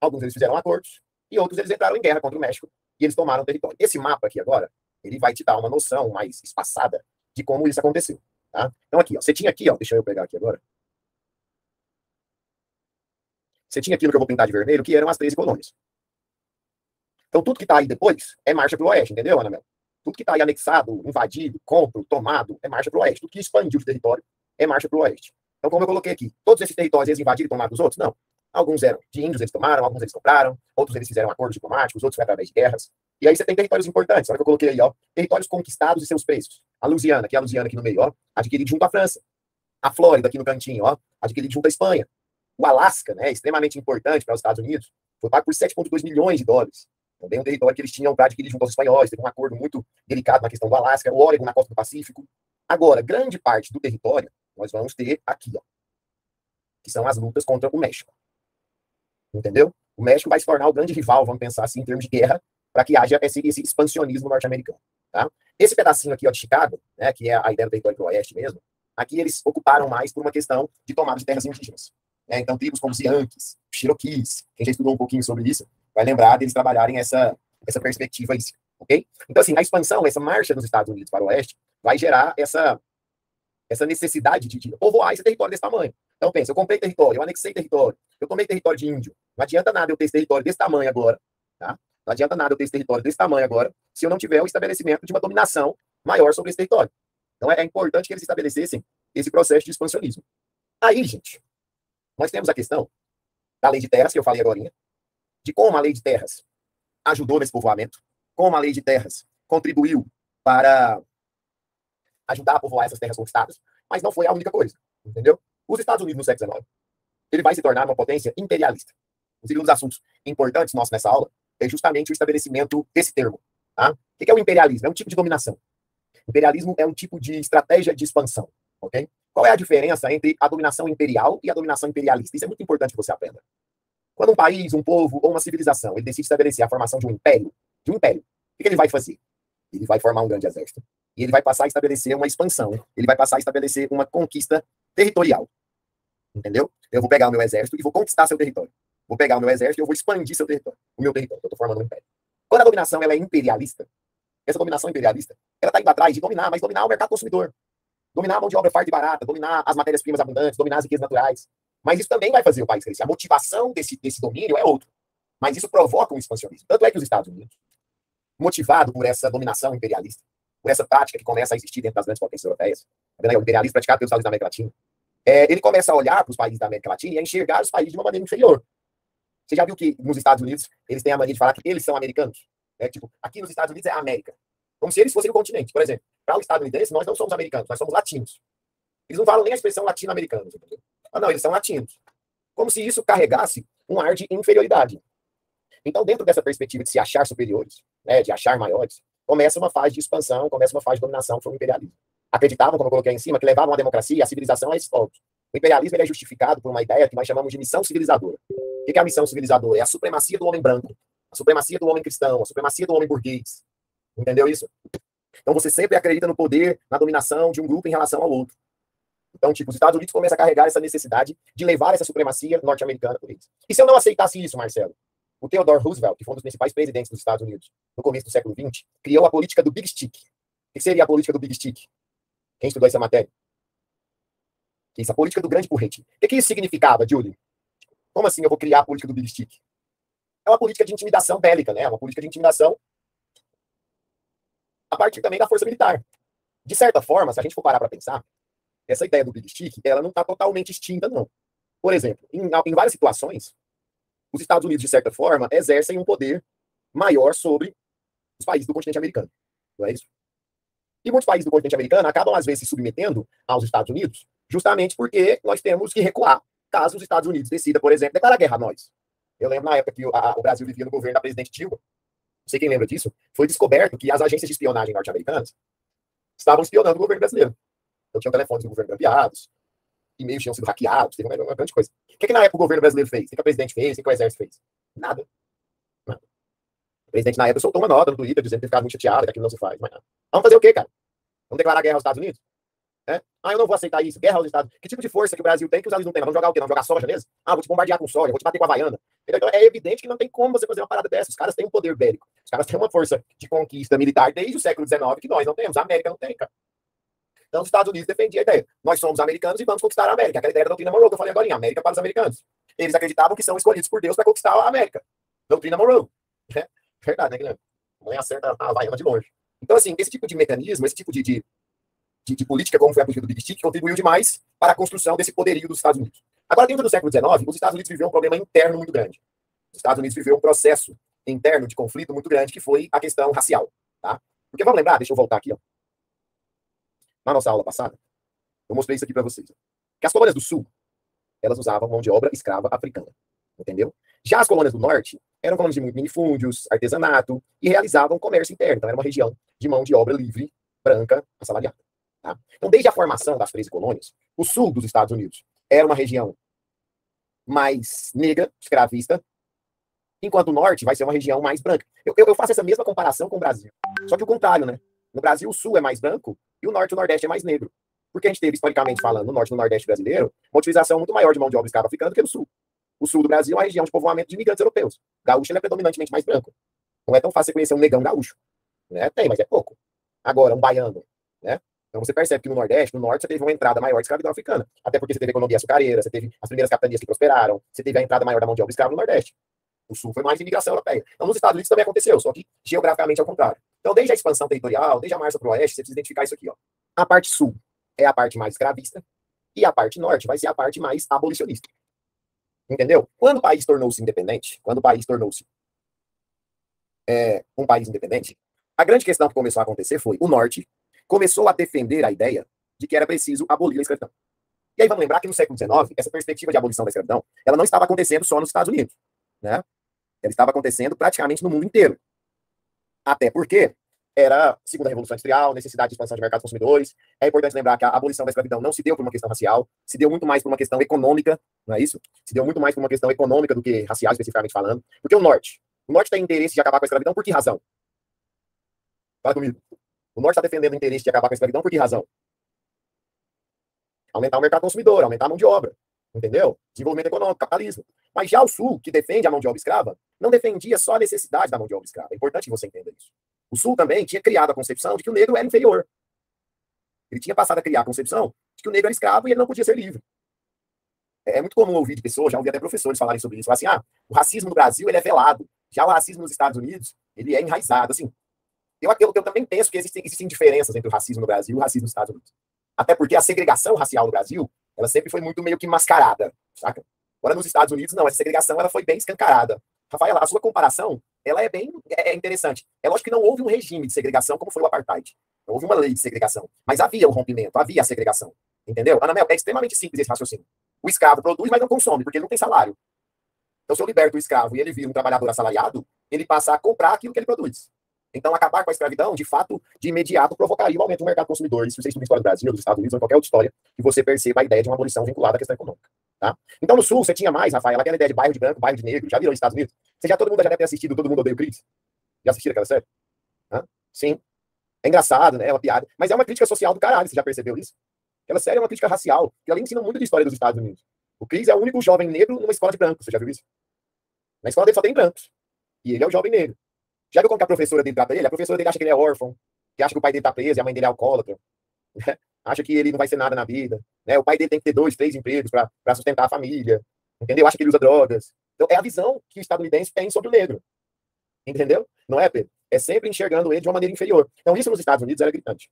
alguns eles fizeram acordos, e outros eles entraram em guerra contra o México, e eles tomaram o território. Esse mapa aqui agora, ele vai te dar uma noção mais espaçada de como isso aconteceu. Tá? Então, aqui, ó, você tinha aqui, ó, deixa eu pegar aqui agora. Você tinha aquilo que eu vou pintar de vermelho, que eram as 13 colônias. Então, tudo que está aí depois é marcha para o oeste, entendeu, Ana Mel? Tudo que está aí anexado, invadido, compro, tomado, é marcha para o oeste. Tudo que expandiu de território é marcha para o oeste. Então, como eu coloquei aqui, todos esses territórios eles invadiram e tomaram dos outros? Não. Alguns eram de índios, eles tomaram, alguns eles compraram, outros eles fizeram acordos diplomáticos, outros foi através de guerras. E aí você tem territórios importantes, olha que eu coloquei aí, ó, territórios conquistados e seus preços. A Louisiana, que é a Louisiana aqui no meio, ó, adquirido junto à França. A Flórida, aqui no cantinho, ó, adquirido junto à Espanha. O Alasca, né, extremamente importante para os Estados Unidos, foi pago por $7,2 milhões. Também um território que eles tinham para adquirir junto aos espanhóis, teve um acordo muito delicado na questão do Alasca, o Oregon na costa do Pacífico. Agora, grande parte do território, nós vamos ter aqui, ó, que são as lutas contra o México. Entendeu? O México vai se tornar o grande rival, vamos pensar assim, em termos de guerra, para que haja esse expansionismo norte-americano. Tá? Esse pedacinho aqui, ó, de Chicago, né, que é a ideia do território do oeste mesmo, aqui eles ocuparam mais por uma questão de tomada de terras indígenas. Né? Então, tribos como os Yankees, Cherokees, quem já estudou um pouquinho sobre isso, vai lembrar deles trabalharem essa perspectiva aí, ok? Então, assim, a expansão, essa marcha dos Estados Unidos para o oeste, vai gerar essa necessidade de povoar esse território desse tamanho. Então, pensa, eu comprei território, eu anexei território, eu tomei território de índio. Não adianta nada eu ter esse território desse tamanho agora, tá? Não adianta nada eu ter esse território desse tamanho agora, se eu não tiver o estabelecimento de uma dominação maior sobre esse território. Então, é importante que eles estabelecessem esse processo de expansionismo. Aí, gente, nós temos a questão da lei de terras, que eu falei agora, de como a lei de terras ajudou nesse povoamento, como a lei de terras contribuiu para ajudar a povoar essas terras conquistadas, mas não foi a única coisa, entendeu? Os Estados Unidos, no século XIX, ele vai se tornar uma potência imperialista. Inclusive, um dos assuntos importantes nossos nessa aula é justamente o estabelecimento desse termo. Tá? O que é o imperialismo? É um tipo de dominação. O imperialismo é um tipo de estratégia de expansão. Okay? Qual é a diferença entre a dominação imperial e a dominação imperialista? Isso é muito importante que você aprenda. Quando um país, um povo ou uma civilização ele decide estabelecer a formação de um império, o que ele vai fazer? Ele vai formar um grande exército. E ele vai passar a estabelecer uma expansão. Ele vai passar a estabelecer uma conquista territorial. Entendeu? Eu vou pegar o meu exército e vou conquistar seu território. Vou pegar o meu exército e eu vou expandir seu território. O meu território. Eu estou formando um império. Quando a dominação ela é imperialista, essa dominação imperialista, ela está indo atrás de dominar, mas dominar o mercado consumidor. Dominar a mão de obra farta e barata, dominar as matérias-primas abundantes, dominar as riquezas naturais. Mas isso também vai fazer o país crescer. A motivação desse domínio é outro. Mas isso provoca um expansionismo. Tanto é que os Estados Unidos, motivado por essa dominação imperialista, por essa prática que começa a existir dentro das grandes potências europeias, o imperialismo praticado pelos Estados da América Latina, ele começa a olhar para os países da América Latina e a enxergar os países de uma maneira inferior. Você já viu que nos Estados Unidos eles têm a mania de falar que eles são americanos? Tipo, aqui nos Estados Unidos é a América. Como se eles fossem o continente. Por exemplo, para o estadunidense, nós não somos americanos, nós somos latinos. Eles não falam nem a expressão latino-americanos, entendeu? Não, eles são latinos. Como se isso carregasse um ar de inferioridade. Então, dentro dessa perspectiva de se achar superiores, de achar maiores, começa uma fase de expansão, começa uma fase de dominação, que foi o imperialismo. Acreditavam, como eu coloquei aí em cima, que levavam a democracia e a civilização a esses povos. O imperialismo ele é justificado por uma ideia que nós chamamos de missão civilizadora. O que é a missão civilizadora? É a supremacia do homem branco, a supremacia do homem cristão, a supremacia do homem burguês. Entendeu isso? Então você sempre acredita no poder, na dominação de um grupo em relação ao outro. Então, tipo, os Estados Unidos começam a carregar essa necessidade de levar essa supremacia norte-americana por eles. E se eu não aceitasse isso, Marcelo? O Theodore Roosevelt, que foi um dos principais presidentes dos Estados Unidos no começo do século XX, criou a política do Big Stick. O que seria a política do Big Stick? Quem estudou essa matéria? Isso, a política do grande porrete. O que isso significava, Julie? Como assim eu vou criar a política do Big Stick? É uma política de intimidação bélica, né? É uma política de intimidação a partir também da força militar. De certa forma, se a gente for parar para pensar, essa ideia do Big Stick, ela não está totalmente extinta, não. Por exemplo, em várias situações, os Estados Unidos, de certa forma, exercem um poder maior sobre os países do continente americano. Não é isso? E muitos países do continente americano acabam, às vezes, se submetendo aos Estados Unidos, justamente porque nós temos que recuar, caso os Estados Unidos decida, por exemplo, declarar guerra a nós. Eu lembro na época que o Brasil vivia no governo da presidente Dilma, não sei quem lembra disso, foi descoberto que as agências de espionagem norte-americanas estavam espionando o governo brasileiro. Então tinham telefones do governo grampeados, e-mails tinham sido hackeados, teve uma grande coisa. O que na época o governo brasileiro fez? O que a presidente fez? O que o exército fez? Nada. Nada. O presidente na época soltou uma nota no Twitter dizendo que ficava muito chateado, que aquilo não se faz. Mas nada. Vamos fazer o quê, cara? Vamos declarar guerra aos Estados Unidos? Eu não vou aceitar isso. Guerra aos Estados Unidos. Que tipo de força que o Brasil tem que os Estados Unidos não tem? Vamos jogar o quê? Vamos jogar soja mesmo? Vou te bombardear com soja, vou te bater com a Havaiana. Então é evidente que não tem como você fazer uma parada dessa. Os caras têm um poder bélico. Os caras têm uma força de conquista militar desde o século XIX que nós não temos. A América não tem, cara. Então os Estados Unidos defendiam a ideia. Nós somos americanos e vamos conquistar a América. Aquela ideia da doutrina Monroe que eu falei agora, América para os americanos. Eles acreditavam que são escolhidos por Deus para conquistar a América. Doutrina Monroe. Verdade, né, Guilherme? Mãe acerta a Havaiana de longe. Então, assim, esse tipo de mecanismo, esse tipo de política, como foi a política do Big Stick, contribuiu demais para a construção desse poderio dos Estados Unidos. Agora, dentro do século XIX, os Estados Unidos viveu um problema interno muito grande. Os Estados Unidos viveu um processo interno de conflito muito grande, que foi a questão racial. Tá? Porque vamos lembrar, deixa eu voltar aqui, ó. Na nossa aula passada, eu mostrei isso aqui para vocês. Que as colônias do Sul, elas usavam mão de obra escrava africana. Entendeu? Já as colônias do Norte eram colônias de minifúndios, artesanato, e realizavam comércio interno. Então, era uma região de mão de obra livre, branca, assalariada. Tá? Então, desde a formação das 13 colônias, o sul dos Estados Unidos era uma região mais negra, escravista, enquanto o norte vai ser uma região mais branca. Eu faço essa mesma comparação com o Brasil. Só que o contrário, né? No Brasil, o sul é mais branco e o norte e o nordeste é mais negro. Porque a gente teve, historicamente falando, no norte e no nordeste brasileiro, uma utilização muito maior de mão de obra escrava africana do que no sul. O sul do Brasil é uma região de povoamento de imigrantes europeus. O gaúcho ele é predominantemente mais branco. Não é tão fácil você conhecer um negão gaúcho. Né? Tem, mas é pouco. Agora, um baiano, né? Então você percebe que no Nordeste, no Norte, você teve uma entrada maior de escravidão africana. Até porque você teve a economia açucareira, você teve as primeiras capitanias que prosperaram, você teve a entrada maior da mão de obra escrava no Nordeste. O Sul foi mais imigração europeia. Então nos Estados Unidos também aconteceu, só que geograficamente ao contrário. Então desde a expansão territorial, desde a marcha para o Oeste, você precisa identificar isso aqui. Ó. A parte Sul é a parte mais escravista e a parte Norte vai ser a parte mais abolicionista. Entendeu? Quando o país tornou-se independente, quando o país tornou-se um país independente, a grande questão que começou a acontecer foi o Norte começou a defender a ideia de que era preciso abolir a escravidão. E aí vamos lembrar que no século XIX, essa perspectiva de abolição da escravidão, ela não estava acontecendo só nos Estados Unidos, né? Ela estava acontecendo praticamente no mundo inteiro. Até porque era a segunda revolução industrial, necessidade de expansão de mercado de consumidores. É importante lembrar que a abolição da escravidão não se deu por uma questão racial, se deu muito mais por uma questão econômica, não é isso? Se deu muito mais por uma questão econômica do que racial, especificamente falando. Porque o Norte tem interesse de acabar com a escravidão por que razão? Fala comigo. O Norte está defendendo o interesse de acabar com a escravidão por que razão? Aumentar o mercado consumidor, aumentar a mão de obra, entendeu? Desenvolvimento econômico, capitalismo. Mas já o Sul, que defende a mão de obra escrava, não defendia só a necessidade da mão de obra escrava. É importante que você entenda isso. O Sul também tinha criado a concepção de que o negro era inferior. Ele tinha passado a criar a concepção de que o negro era escravo e ele não podia ser livre. É muito comum ouvir de pessoas, já ouvi até professores falarem sobre isso, falar assim, o racismo no Brasil ele é velado, já o racismo nos Estados Unidos ele é enraizado. Assim, eu também penso que existem diferenças entre o racismo no Brasil e o racismo nos Estados Unidos. Até porque a segregação racial no Brasil, ela sempre foi muito meio que mascarada, saca? Agora nos Estados Unidos, não, essa segregação ela foi bem escancarada. Rafaela, a sua comparação, ela é bem interessante. É lógico que não houve um regime de segregação como foi o apartheid. Não houve uma lei de segregação. Mas havia o rompimento, havia a segregação. Entendeu? Ana Mel, é extremamente simples esse raciocínio. O escravo produz, mas não consome, porque ele não tem salário. Então, se eu liberto o escravo e ele vira um trabalhador assalariado, ele passa a comprar aquilo que ele produz. Então, acabar com a escravidão, de fato, de imediato, provocaria o aumento do mercado consumidor. Isso você estuda história do Brasil, dos Estados Unidos, ou qualquer outra história, que você perceba a ideia de uma abolição vinculada à questão econômica. Tá? Então, no Sul, você tinha mais, Rafael, aquela ideia de bairro de branco, bairro de negro. Já virou nos Estados Unidos? Todo mundo já deve ter assistido Todo Mundo Odeia o Chris? Já assistiram aquela série? Sim. É engraçado, né? É uma piada. Mas é uma crítica social do caralho, você já percebeu isso? Aquela série é uma crítica racial, que ela ensina muito de história dos Estados Unidos. O Chris é o único jovem negro numa escola de brancos, você já viu isso? Na escola dele só tem brancos. E ele é o jovem negro. Já viu como que a professora dele trata ele? A professora dele acha que ele é órfão, que acha que o pai dele tá preso e a mãe dele é alcoólatra. Né? Acha que ele não vai ser nada na vida. Né? O pai dele tem que ter 2, 3 empregos para sustentar a família. Entendeu? Acha que ele usa drogas. Então, é a visão que o estadunidense tem sobre o negro. Entendeu? Não é, Pedro? É sempre enxergando ele de uma maneira inferior. Então, isso nos Estados Unidos era gritante.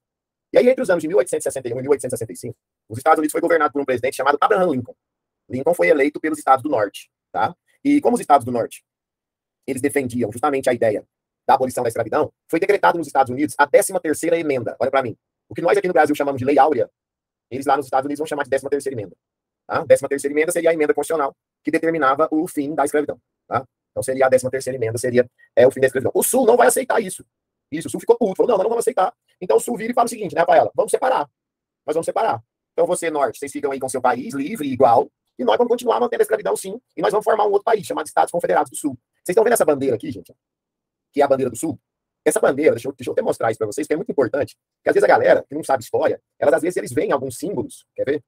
E aí, entre os anos de 1861 e 1865, os Estados Unidos foi governado por um presidente chamado Abraham Lincoln. Lincoln foi eleito pelos Estados do Norte. Tá? E como os Estados do Norte, eles defendiam justamente a ideia da abolição da escravidão, foi decretado nos Estados Unidos a 13ª emenda. Olha para mim. O que nós aqui no Brasil chamamos de Lei Áurea, eles lá nos Estados Unidos vão chamar de 13ª emenda. Tá? 13ª emenda seria a emenda constitucional que determinava o fim da escravidão. Tá? Então seria a 13ª emenda, seria o fim da escravidão. O Sul não vai aceitar isso. O Sul ficou puto, falou, não, nós não vamos aceitar. Então o Sul vira e fala o seguinte, né, Rafaela? Vamos separar. Nós vamos separar. Então você, Norte, vocês ficam aí com seu país livre, igual, e nós vamos continuar mantendo a escravidão, sim, e nós vamos formar um outro país, chamado Estados Confederados do Sul. Vocês estão vendo essa bandeira aqui, gente? Que é a bandeira do Sul? Essa bandeira, deixa eu até mostrar isso para vocês, que é muito importante, porque às vezes a galera que não sabe história, às vezes eles veem alguns símbolos, quer ver?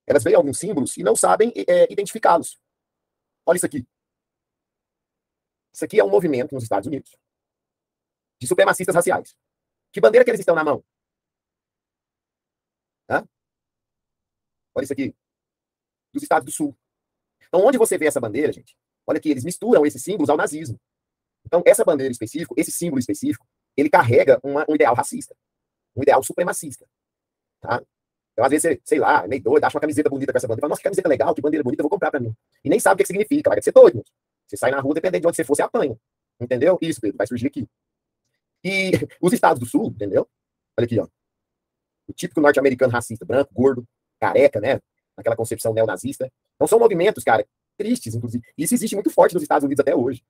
Elas veem alguns símbolos e não sabem identificá-los. Olha isso aqui. Isso aqui é um movimento nos Estados Unidos de supremacistas raciais. Que bandeira que eles estão na mão? Hã? Olha isso aqui. Dos Estados do Sul. Então, onde você vê essa bandeira, gente, olha que eles misturam esses símbolos ao nazismo. Então, essa bandeira específica, esse símbolo específico, ele carrega um ideal racista, um ideal supremacista. Tá? Então, às vezes, você, sei lá, é meio doido, acha uma camiseta bonita com essa bandeira, fala, nossa, que camiseta legal, que bandeira bonita, eu vou comprar pra mim. E nem sabe o que significa, vai ser doido. Moço. Você sai na rua, dependendo de onde você for, você apanha. Entendeu? Isso, Pedro, vai surgir aqui. E os Estados do Sul, entendeu? Olha aqui, ó. O típico norte-americano racista, branco, gordo, careca, né? Aquela concepção neonazista. Então, são movimentos, cara, tristes, inclusive. E isso existe muito forte nos Estados Unidos até hoje.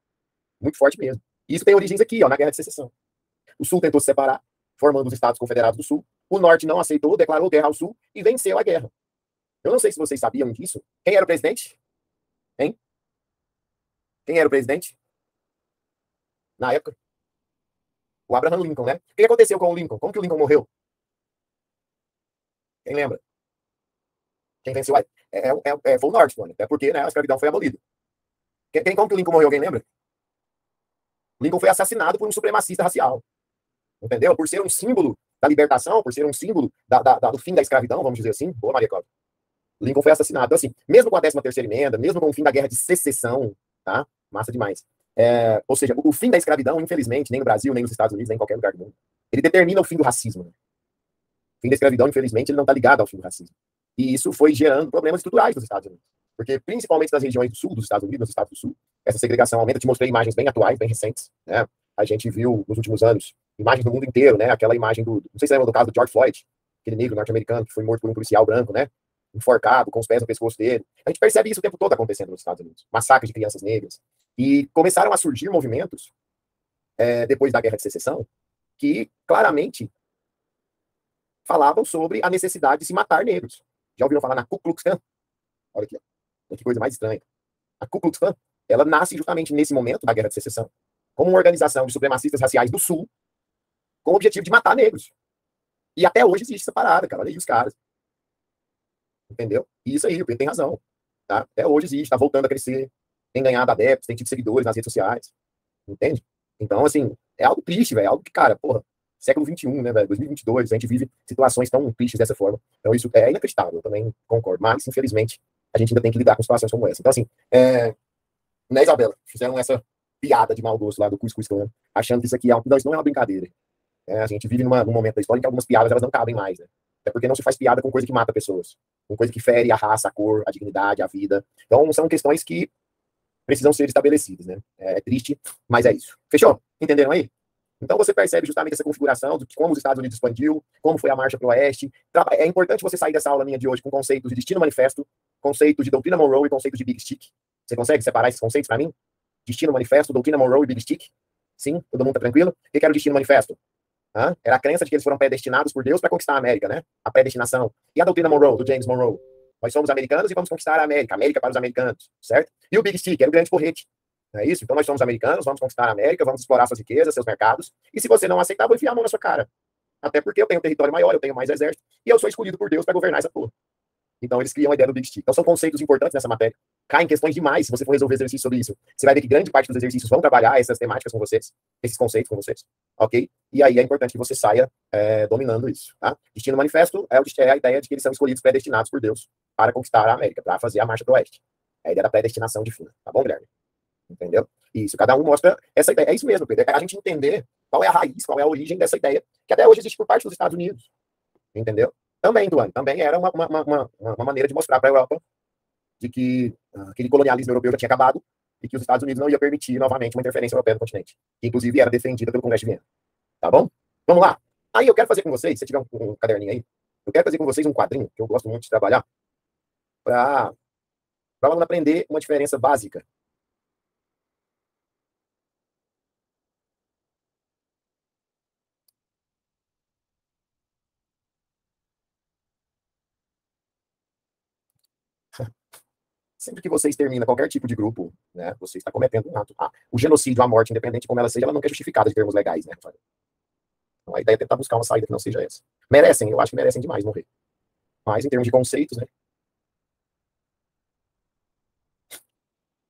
Muito forte mesmo. E isso tem origens aqui, ó, na Guerra de Secessão. O Sul tentou se separar, formando os Estados Confederados do Sul. O Norte não aceitou, declarou guerra ao Sul e venceu a guerra. Eu não sei se vocês sabiam disso. Quem era o presidente? Hein? Quem era o presidente? Na época? O Abraham Lincoln, né? O que aconteceu com o Lincoln? Como que o Lincoln morreu? Quem lembra? Quem venceu foi o Norte, mano. Até porque, né, a escravidão foi abolida. Como que o Lincoln morreu? Alguém lembra? Lincoln foi assassinado por um supremacista racial. Entendeu? Por ser um símbolo da libertação, por ser um símbolo do fim da escravidão, vamos dizer assim. Boa, Maria Cláudia. Lincoln foi assassinado. Então, assim, mesmo com a 13ª emenda, mesmo com o fim da Guerra de Secessão, tá? Massa demais. Ou seja, o fim da escravidão, infelizmente, nem no Brasil, nem nos Estados Unidos, nem em qualquer lugar do mundo, ele determina o fim do racismo. Né? fim da escravidão, infelizmente, ele não está ligado ao fim do racismo. E isso foi gerando problemas estruturais nos Estados Unidos. Porque, principalmente nas regiões do sul dos Estados Unidos, nos estados do sul, essa segregação aumenta. Eu te mostrei imagens bem atuais, bem recentes, né? A gente viu nos últimos anos imagens do mundo inteiro, né? Aquela imagem do, não sei se você lembra do caso do George Floyd, aquele negro norte-americano que foi morto por um policial branco, né? Enforcado, com os pés no pescoço dele. A gente percebe isso o tempo todo acontecendo nos Estados Unidos. Massacres de crianças negras. E começaram a surgir movimentos, depois da Guerra de Secessão, que claramente falavam sobre a necessidade de se matar negros. Já ouviram falar na Ku Klux Klan? Olha aqui, ó. Que coisa mais estranha. A Ku Klux Klan, ela nasce justamente nesse momento da Guerra de Secessão, como uma organização de supremacistas raciais do Sul, com o objetivo de matar negros. E até hoje existe essa parada, cara. Olha aí os caras. Entendeu? E isso aí, o Pedro tem razão. Tá? Até hoje existe, tá voltando a crescer, tem ganhado adeptos, tem tido seguidores nas redes sociais. Entende? Então, assim, é algo triste, velho. É algo que, cara, porra, século XXI, né, velho? 2022, a gente vive situações tão tristes dessa forma. Então, isso é inacreditável, eu também concordo. Mas, infelizmente, a gente ainda tem que lidar com situações como essa. Então, assim, né, Isabela? Fizeram essa piada de mau gosto lá do Cuscuz Clan, achando que isso aqui é não, isso não é uma brincadeira. A gente vive num momento da história em que algumas piadas elas não cabem mais, né? Até porque não se faz piada com coisa que mata pessoas, com coisa que fere a raça, a cor, a dignidade, a vida. Então, são questões que precisam ser estabelecidas, né? É triste, mas é isso. Fechou? Entenderam aí? Então você percebe justamente essa configuração de como os Estados Unidos expandiu, como foi a marcha para o oeste. É importante você sair dessa aula minha de hoje com conceitos de destino manifesto, conceitos de doutrina Monroe e conceitos de Big Stick. Você consegue separar esses conceitos para mim? Destino manifesto, doutrina Monroe e Big Stick? Sim? Todo mundo tá tranquilo? O que era o destino manifesto? Era a crença de que eles foram predestinados por Deus para conquistar a América, né? A predestinação. E a doutrina Monroe, do James Monroe? Nós somos americanos e vamos conquistar a América. América para os americanos, certo? E o Big Stick, era o grande porrete. Não é isso? Então nós somos americanos, vamos conquistar a América, vamos explorar suas riquezas, seus mercados. E se você não aceitar, vou enfiar a mão na sua cara. Até porque eu tenho um território maior, eu tenho mais exército, e eu sou escolhido por Deus para governar essa porra. Então eles criam a ideia do Big Stick. Então são conceitos importantes nessa matéria. Caem questões demais se você for resolver exercícios sobre isso. Você vai ver que grande parte dos exercícios vão trabalhar essas temáticas com vocês, esses conceitos com vocês, ok? E aí é importante que você saia dominando isso, tá? Destino manifesto é a ideia de que eles são escolhidos predestinados por Deus para conquistar a América, para fazer a marcha para o oeste. É a ideia da predestinação divina, tá bom, Guilherme? Entendeu? Isso, cada um mostra essa ideia. É isso mesmo, Pedro. É a gente entender qual é a raiz, qual é a origem dessa ideia, que até hoje existe por parte dos Estados Unidos. Entendeu? Também, Duane, também era uma maneira de mostrar para a Europa de que aquele colonialismo europeu já tinha acabado e que os Estados Unidos não ia permitir novamente uma interferência europeia no continente, que inclusive era defendida pelo Congresso de Viena. Tá bom? Vamos lá. Aí eu quero fazer com vocês, se tiver um caderninho aí, eu quero fazer com vocês um quadrinho, que eu gosto muito de trabalhar, para o aluno aprender uma diferença básica. Sempre que você extermina qualquer tipo de grupo, né, você está cometendo um ato. O genocídio, a morte, independente de como ela seja, ela nunca é justificada em termos legais, né? Então a ideia é tentar buscar uma saída que não seja essa. Merecem, eu acho que merecem demais morrer. Mas em termos de conceitos, né?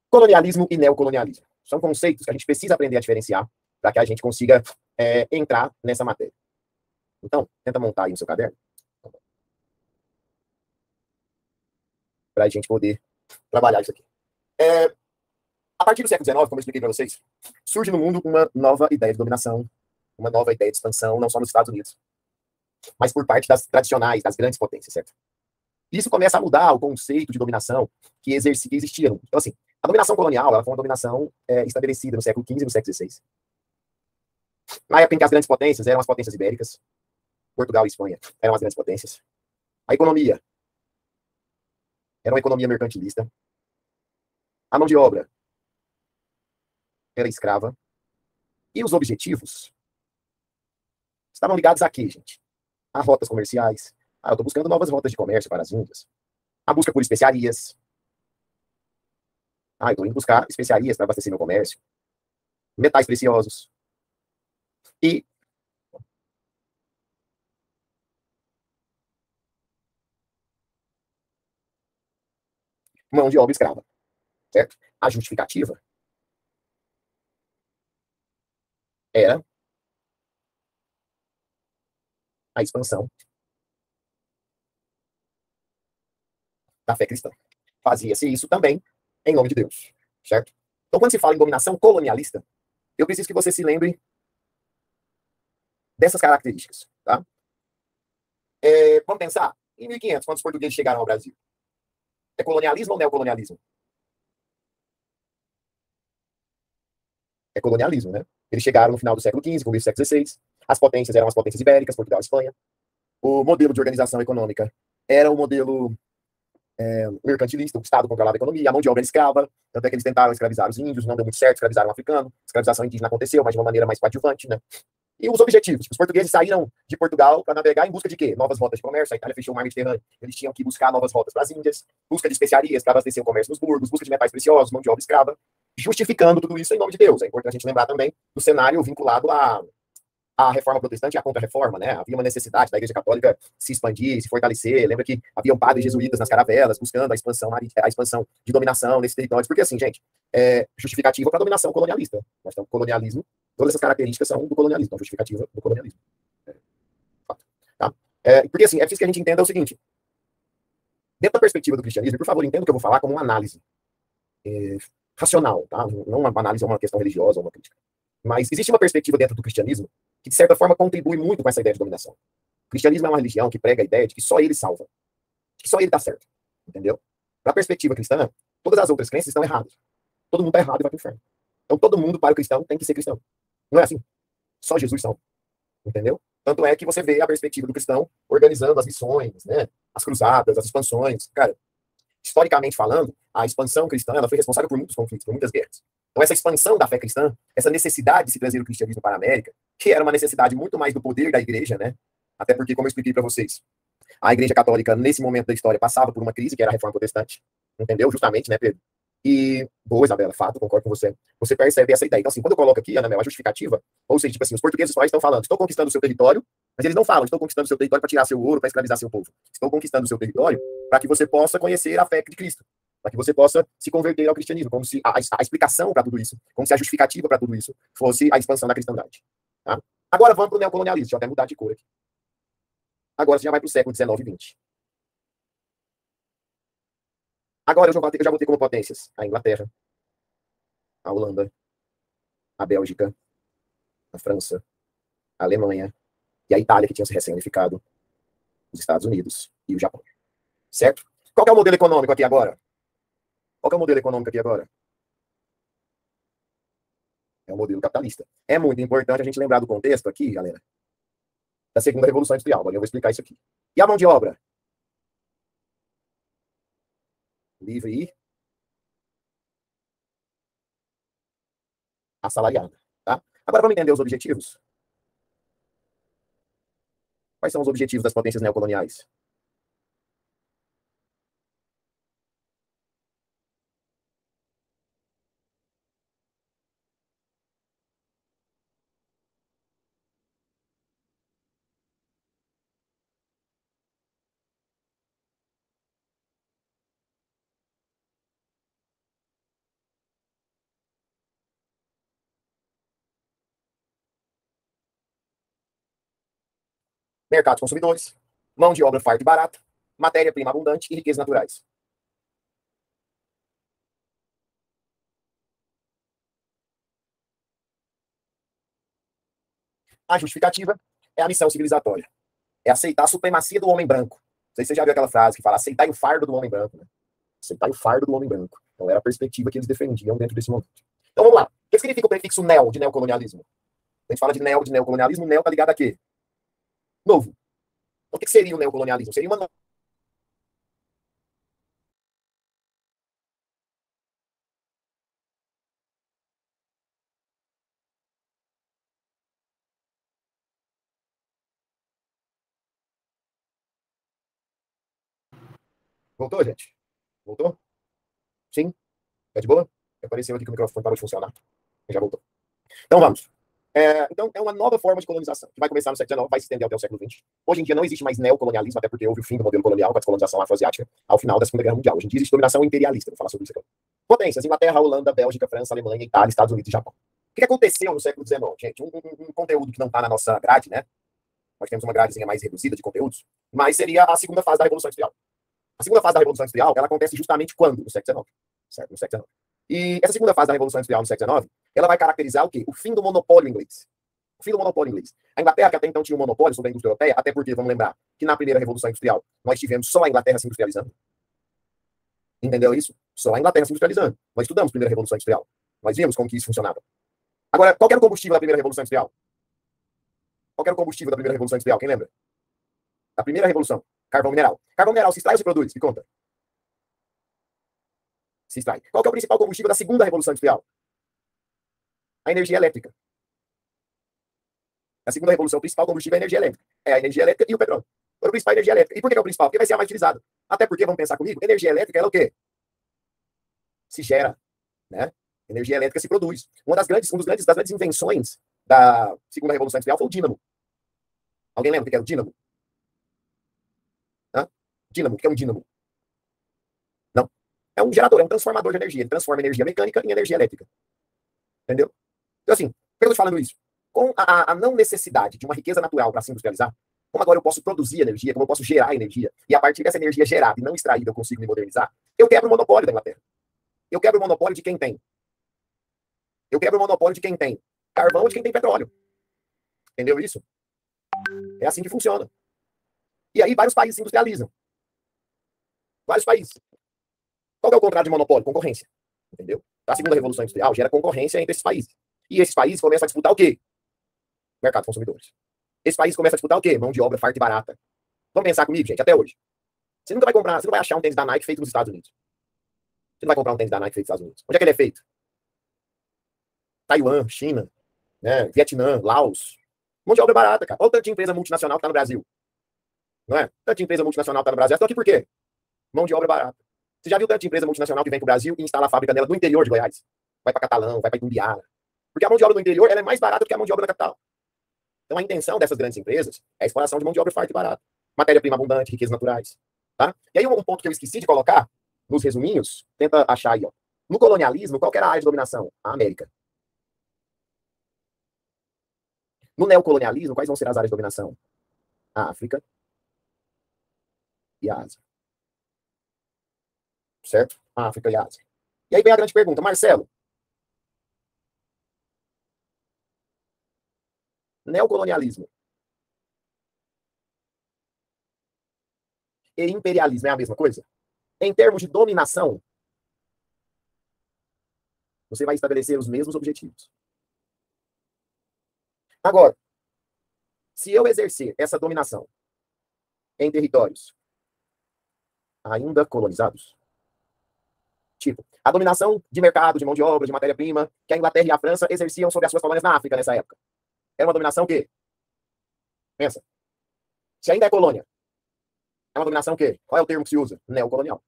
Colonialismo e neocolonialismo. São conceitos que a gente precisa aprender a diferenciar para que a gente consiga entrar nessa matéria. Então, tenta montar aí no seu caderno. Para a gente poder trabalhar isso aqui. A partir do século XIX, como eu expliquei para vocês, surge no mundo uma nova ideia de dominação, uma nova ideia de expansão, não só nos Estados Unidos, mas por parte das tradicionais, das grandes potências, certo? Isso começa a mudar o conceito de dominação que existia. Então, assim, a dominação colonial ela foi uma dominação estabelecida no século XV e no século XVI. Na época em que as grandes potências eram as potências ibéricas, Portugal e Espanha eram as grandes potências. A economia era uma economia mercantilista. A mão de obra era escrava. E os objetivos estavam ligados a quê, gente? A rotas comerciais. Eu estou buscando novas rotas de comércio para as Índias. A busca por especiarias. Eu estou indo buscar especiarias para abastecer meu comércio. Metais preciosos. E mão de obra escrava. Certo? A justificativa era a expansão da fé cristã. Fazia-se isso também em nome de Deus. Certo? Então, quando se fala em dominação colonialista, eu preciso que você se lembre dessas características. Tá? Vamos pensar, em 1500, quando os portugueses chegaram ao Brasil. É colonialismo ou neocolonialismo? É colonialismo, né? Eles chegaram no final do século XV, começo do século XVI. As potências eram as potências ibéricas, Portugal e Espanha. O modelo de organização econômica era um modelo mercantilista, o Estado controlava a economia, a mão de obra era escrava, tanto é que eles tentaram escravizar os índios, não deu muito certo, escravizaram o africano, a escravização indígena aconteceu, mas de uma maneira mais coadjuvante, né? E os objetivos, os portugueses saíram de Portugal para navegar em busca de quê? Novas rotas de comércio, a Itália fechou o mar Mediterrâneo, eles tinham que buscar novas rotas para as Índias, busca de especiarias para abastecer o comércio nos burgos, busca de metais preciosos, mão de obra escrava, justificando tudo isso em nome de Deus. É importante a gente lembrar também do cenário vinculado à reforma protestante e à contra-reforma, né? Havia uma necessidade da Igreja Católica se expandir, se fortalecer. Lembra que haviam padres jesuítas nas caravelas buscando a expansão de dominação nesses territórios. Porque, assim, gente, justificativa para a dominação colonialista. Nós temos colonialismo, todas essas características são do colonialismo, então justificativa do colonialismo. Tá? Porque, assim, é preciso que a gente entenda o seguinte. Dentro da perspectiva do cristianismo, por favor, entenda o que eu vou falar como uma análise racional, tá? Não uma análise, uma questão religiosa ou uma crítica. Mas existe uma perspectiva dentro do cristianismo que, de certa forma, contribui muito com essa ideia de dominação. O cristianismo é uma religião que prega a ideia de que só ele salva, de que só ele dá certo, entendeu? Para a perspectiva cristã, todas as outras crenças estão erradas. Todo mundo está errado e vai para o inferno. Então, todo mundo, para o cristão, tem que ser cristão. Não é assim. Só Jesus salva, entendeu? Tanto é que você vê a perspectiva do cristão organizando as missões, né? As cruzadas, as expansões. Cara, historicamente falando, a expansão cristã ela foi responsável por muitos conflitos, por muitas guerras. Então, essa expansão da fé cristã, essa necessidade de se trazer o cristianismo para a América, que era uma necessidade muito mais do poder da igreja, né? Até porque, como eu expliquei para vocês, a igreja católica, nesse momento da história, passava por uma crise, que era a reforma protestante. Entendeu? Justamente, né, Pedro? E, boa, Isabela, fato, concordo com você. Você percebe essa ideia. Então, assim, quando eu coloco aqui, Ana Mel, a justificativa, ou seja, tipo assim, os portugueses só estão falando, estou conquistando o seu território, mas eles não falam, estou conquistando o seu território para tirar seu ouro, para escravizar seu povo. Estou conquistando o seu território para que você possa conhecer a fé de Cristo, para que você possa se converter ao cristianismo, como se a explicação para tudo isso, como se a justificativa para tudo isso fosse a expansão da cristandade. Tá? Agora vamos para o neocolonialismo, deixa eu até mudar de cor aqui. Agora você já vai para o século XIX e XX. Agora eu já vou ter como potências a Inglaterra, a Holanda, a Bélgica, a França, a Alemanha e a Itália, que tinha se recém-unificado, os Estados Unidos e o Japão. Certo? Qual que é o modelo econômico aqui agora? Qual que é o modelo econômico aqui agora? É o modelo capitalista. É muito importante a gente lembrar do contexto aqui, galera, da segunda revolução industrial. Agora eu vou explicar isso aqui. E a mão de obra? Livre e assalariada. Tá? Agora vamos entender os objetivos? Quais são os objetivos das potências neocoloniais? Mercados consumidores, mão de obra farta e barata, matéria-prima abundante e riquezas naturais. A justificativa é a missão civilizatória. É aceitar a supremacia do homem branco. Não sei se você já viu aquela frase que fala aceitar o fardo do homem branco. Né? Aceitar o fardo do homem branco. Então era a perspectiva que eles defendiam dentro desse momento. Então vamos lá. O que significa o prefixo neo, de neocolonialismo? A gente fala de neocolonialismo, neo está ligado a quê? Novo. Então, o que seria o neocolonialismo? Seria uma... Voltou, gente? Voltou? Sim? Tá de boa? Apareceu aqui que o microfone parou de funcionar. Já voltou. Então vamos. Então, é uma nova forma de colonização, que vai começar no século XIX, vai se estender até o século XX. Hoje em dia não existe mais neocolonialismo, até porque houve o fim do modelo colonial com a descolonização afroasiática ao final da Segunda Guerra Mundial. Hoje em dia existe dominação imperialista, vou falar sobre isso aqui. Potências, Inglaterra, Holanda, Bélgica, França, Alemanha, Itália, Estados Unidos e Japão. O que aconteceu no século XIX, gente? Um conteúdo que não está na nossa grade, né? Nós temos uma gradezinha mais reduzida de conteúdos, mas seria a segunda fase da Revolução Industrial. A segunda fase da Revolução Industrial, ela acontece justamente quando? No século XIX. Certo? No século XIX. E essa segunda fase da Revolução Industrial no século XIX, ela vai caracterizar o quê? O fim do monopólio inglês. O fim do monopólio inglês. A Inglaterra, que até então tinha um monopólio sobre a indústria europeia, até porque, vamos lembrar, que na primeira Revolução Industrial nós tivemos só a Inglaterra se industrializando? Entendeu isso? Só a Inglaterra se industrializando. Nós estudamos a primeira Revolução Industrial. Nós vimos como que isso funcionava. Agora, qual era o combustível da primeira Revolução Industrial? Qual era o combustível da primeira Revolução Industrial? Quem lembra? Da primeira Revolução. Carvão mineral. Carvão mineral se extrai ou se produz? Me conta. Se extrai. Qual que é o principal combustível da segunda Revolução Industrial? A energia elétrica. Na segunda revolução, o principal combustível é a energia elétrica. É a energia elétrica e o petróleo. Então, o principal é a energia elétrica. E por que é o principal? Porque vai ser a mais utilizada. Até porque, vamos pensar comigo, energia elétrica, ela é o quê? Se gera, né? Energia elétrica se produz. Das grandes invenções da segunda revolução industrial foi o dínamo. Alguém lembra o que era o dínamo? Hã? Dínamo, o que é um dínamo? Não. É um gerador, é um transformador de energia. Ele transforma energia mecânica em energia elétrica. Entendeu? Então, assim, por que eu estou falando isso? Com a não necessidade de uma riqueza natural para se industrializar, como agora eu posso produzir energia, como eu posso gerar energia, e a partir dessa energia gerada e não extraída eu consigo me modernizar, eu quebro o monopólio da Inglaterra. Eu quebro o monopólio de quem tem. Eu quebro o monopólio de quem tem carvão e de quem tem petróleo. Entendeu isso? É assim que funciona. E aí vários países se industrializam. Vários países. Qual é o contrário de monopólio? Concorrência. Entendeu? A segunda revolução industrial gera concorrência entre esses países. E esses países começam a disputar o quê? Mercado de consumidores. Esse país começa a disputar o quê? Mão de obra farta e barata. Vamos pensar comigo, gente, até hoje. Você nunca vai comprar, você não vai achar um tênis da Nike feito nos Estados Unidos. Você não vai comprar um tênis da Nike feito nos Estados Unidos. Onde é que ele é feito? Taiwan, China, né? Vietnã, Laos. Mão de obra barata, cara. Olha o tanto de empresa multinacional que está no Brasil. Não é? Tanto de empresa multinacional que está no Brasil. Estou aqui por quê? Mão de obra barata. Você já viu tanto de empresa multinacional que vem para o Brasil e instala a fábrica dela no interior de Goiás? Vai para Catalão, vai para Itumbiara. Porque a mão de obra no interior ela é mais barata do que a mão de obra da capital. Então, a intenção dessas grandes empresas é a exploração de mão de obra farta e barata. Matéria-prima abundante, riquezas naturais. Tá? E aí, um ponto que eu esqueci de colocar nos resuminhos, tenta achar aí. Ó. No colonialismo, qual que era a área de dominação? A América. No neocolonialismo, quais vão ser as áreas de dominação? A África e a Ásia. Certo? A África e a Ásia. E aí vem a grande pergunta, Marcelo. Neocolonialismo e imperialismo é a mesma coisa? Em termos de dominação, você vai estabelecer os mesmos objetivos. Agora, se eu exercer essa dominação em territórios ainda colonizados, tipo, a dominação de mercado, de mão de obra, de matéria-prima, que a Inglaterra e a França exerciam sobre as suas colônias na África nessa época. Era uma dominação o quê? Pensa. Se ainda é colônia, é uma dominação o quê? Qual é o termo que se usa? Neocolonial.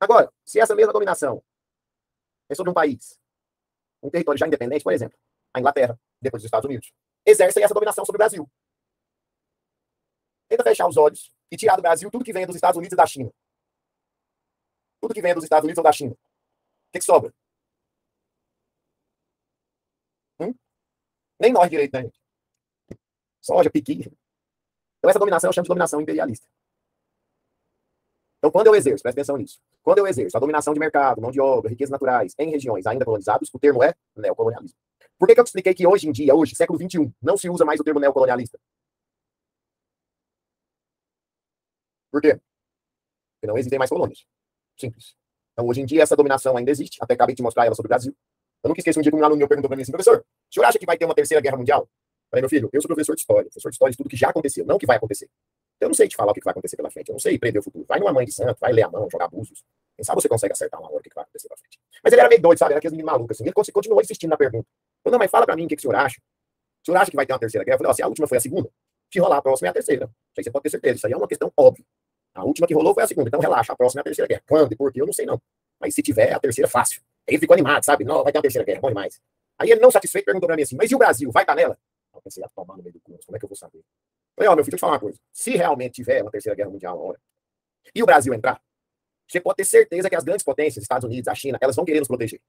Agora, se essa mesma dominação é sobre um país, um território já independente, por exemplo, a Inglaterra, depois dos Estados Unidos, exercem essa dominação sobre o Brasil. Tenta fechar os olhos e tirar do Brasil tudo que vem dos Estados Unidos e da China. Tudo que vem dos Estados Unidos ou da China. O que sobra? Nem nós direito, né, gente? Soja, piqui. Então, essa dominação eu chamo de dominação imperialista. Então, quando eu exerço, presta atenção nisso, quando eu exerço a dominação de mercado, mão de obra, riquezas naturais em regiões ainda colonizadas, o termo é neocolonialismo. Por que eu te expliquei que hoje em dia, hoje, século XXI, não se usa mais o termo neocolonialista? Por quê? Porque não existem mais colônias. Simples. Então, hoje em dia, essa dominação ainda existe. Até acabei de te mostrar ela sobre o Brasil. Eu nunca esqueci um dia que um aluno meu perguntou para mim assim, professor, o senhor acha que vai ter uma terceira guerra mundial? Eu falei, meu filho, eu sou professor de história. Professor de história de tudo que já aconteceu, não o que vai acontecer. Eu não sei te falar o que vai acontecer pela frente. Eu não sei prever o futuro. Vai numa mãe de santo, vai ler a mão, jogar abusos. Quem sabe você consegue acertar uma hora o que vai acontecer pela frente. Mas ele era meio doido, sabe? Era aquele menino maluco, assim. Ele continuou insistindo na pergunta. Eu falei, não, mas fala pra mim o que o senhor acha. O senhor acha que vai ter uma terceira guerra? Eu falei, ó, se a última foi a segunda, se rolar a próxima é a terceira. Isso aí você pode ter certeza. Isso aí é uma questão óbvia. A última que rolou foi a segunda. Então relaxa, a próxima é a terceira guerra. Quando e por quê? Eu não sei, não. Mas se tiver, a terceira é fácil. Aí ele ficou animado, sabe? Não, vai ter uma terceira guerra, bom demais. Aí ele, não satisfeito, perguntou pra mim assim, mas e o Brasil? Vai estar nela? Eu pensei, tomar no meio do cu, como é que eu vou saber? Eu falei, ó, meu filho, deixa eu te falar uma coisa. Se realmente tiver uma terceira guerra mundial uma hora, e o Brasil entrar, você pode ter certeza que as grandes potências, Estados Unidos, a China, elas vão querer nos proteger.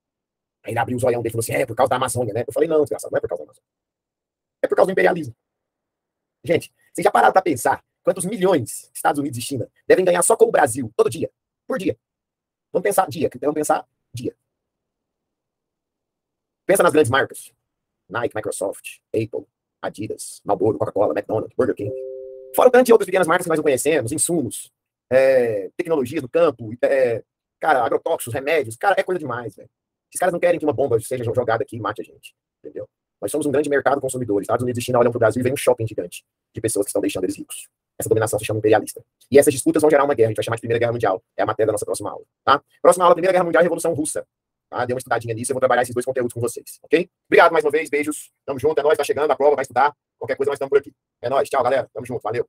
Aí ele abriu os olhão dele e falou assim, é por causa da Amazônia, né? Eu falei, não, desgraçado, não é por causa da Amazônia. É por causa do imperialismo. Gente, vocês já pararam pra pensar quantos milhões Estados Unidos e China devem ganhar só com o Brasil, todo dia, por dia? Vamos pensar dia, vamos pensar dia. Pensa nas grandes marcas. Nike, Microsoft, Apple. Adidas, Marlboro, Coca-Cola, McDonald's, Burger King. Fora o tanto de outras pequenas marcas que nós não conhecemos, insumos, tecnologias do campo, cara, agrotóxicos, remédios. Cara, é coisa demais, velho. Esses caras não querem que uma bomba seja jogada aqui e mate a gente, entendeu? Nós somos um grande mercado consumidor. Estados Unidos e China olham para o Brasil e vem um shopping gigante de pessoas que estão deixando eles ricos. Essa dominação se chama imperialista. E essas disputas vão gerar uma guerra, a gente vai chamar de Primeira Guerra Mundial. É a matéria da nossa próxima aula, tá? Próxima aula, Primeira Guerra Mundial e Revolução Russa. Tá? Dê uma estudadinha nisso, eu vou trabalhar esses dois conteúdos com vocês, ok? Obrigado mais uma vez, beijos. Tamo junto, é nóis, tá chegando, a prova, vai estudar. Qualquer coisa nós estamos por aqui. É nóis, tchau, galera. Tamo junto, valeu.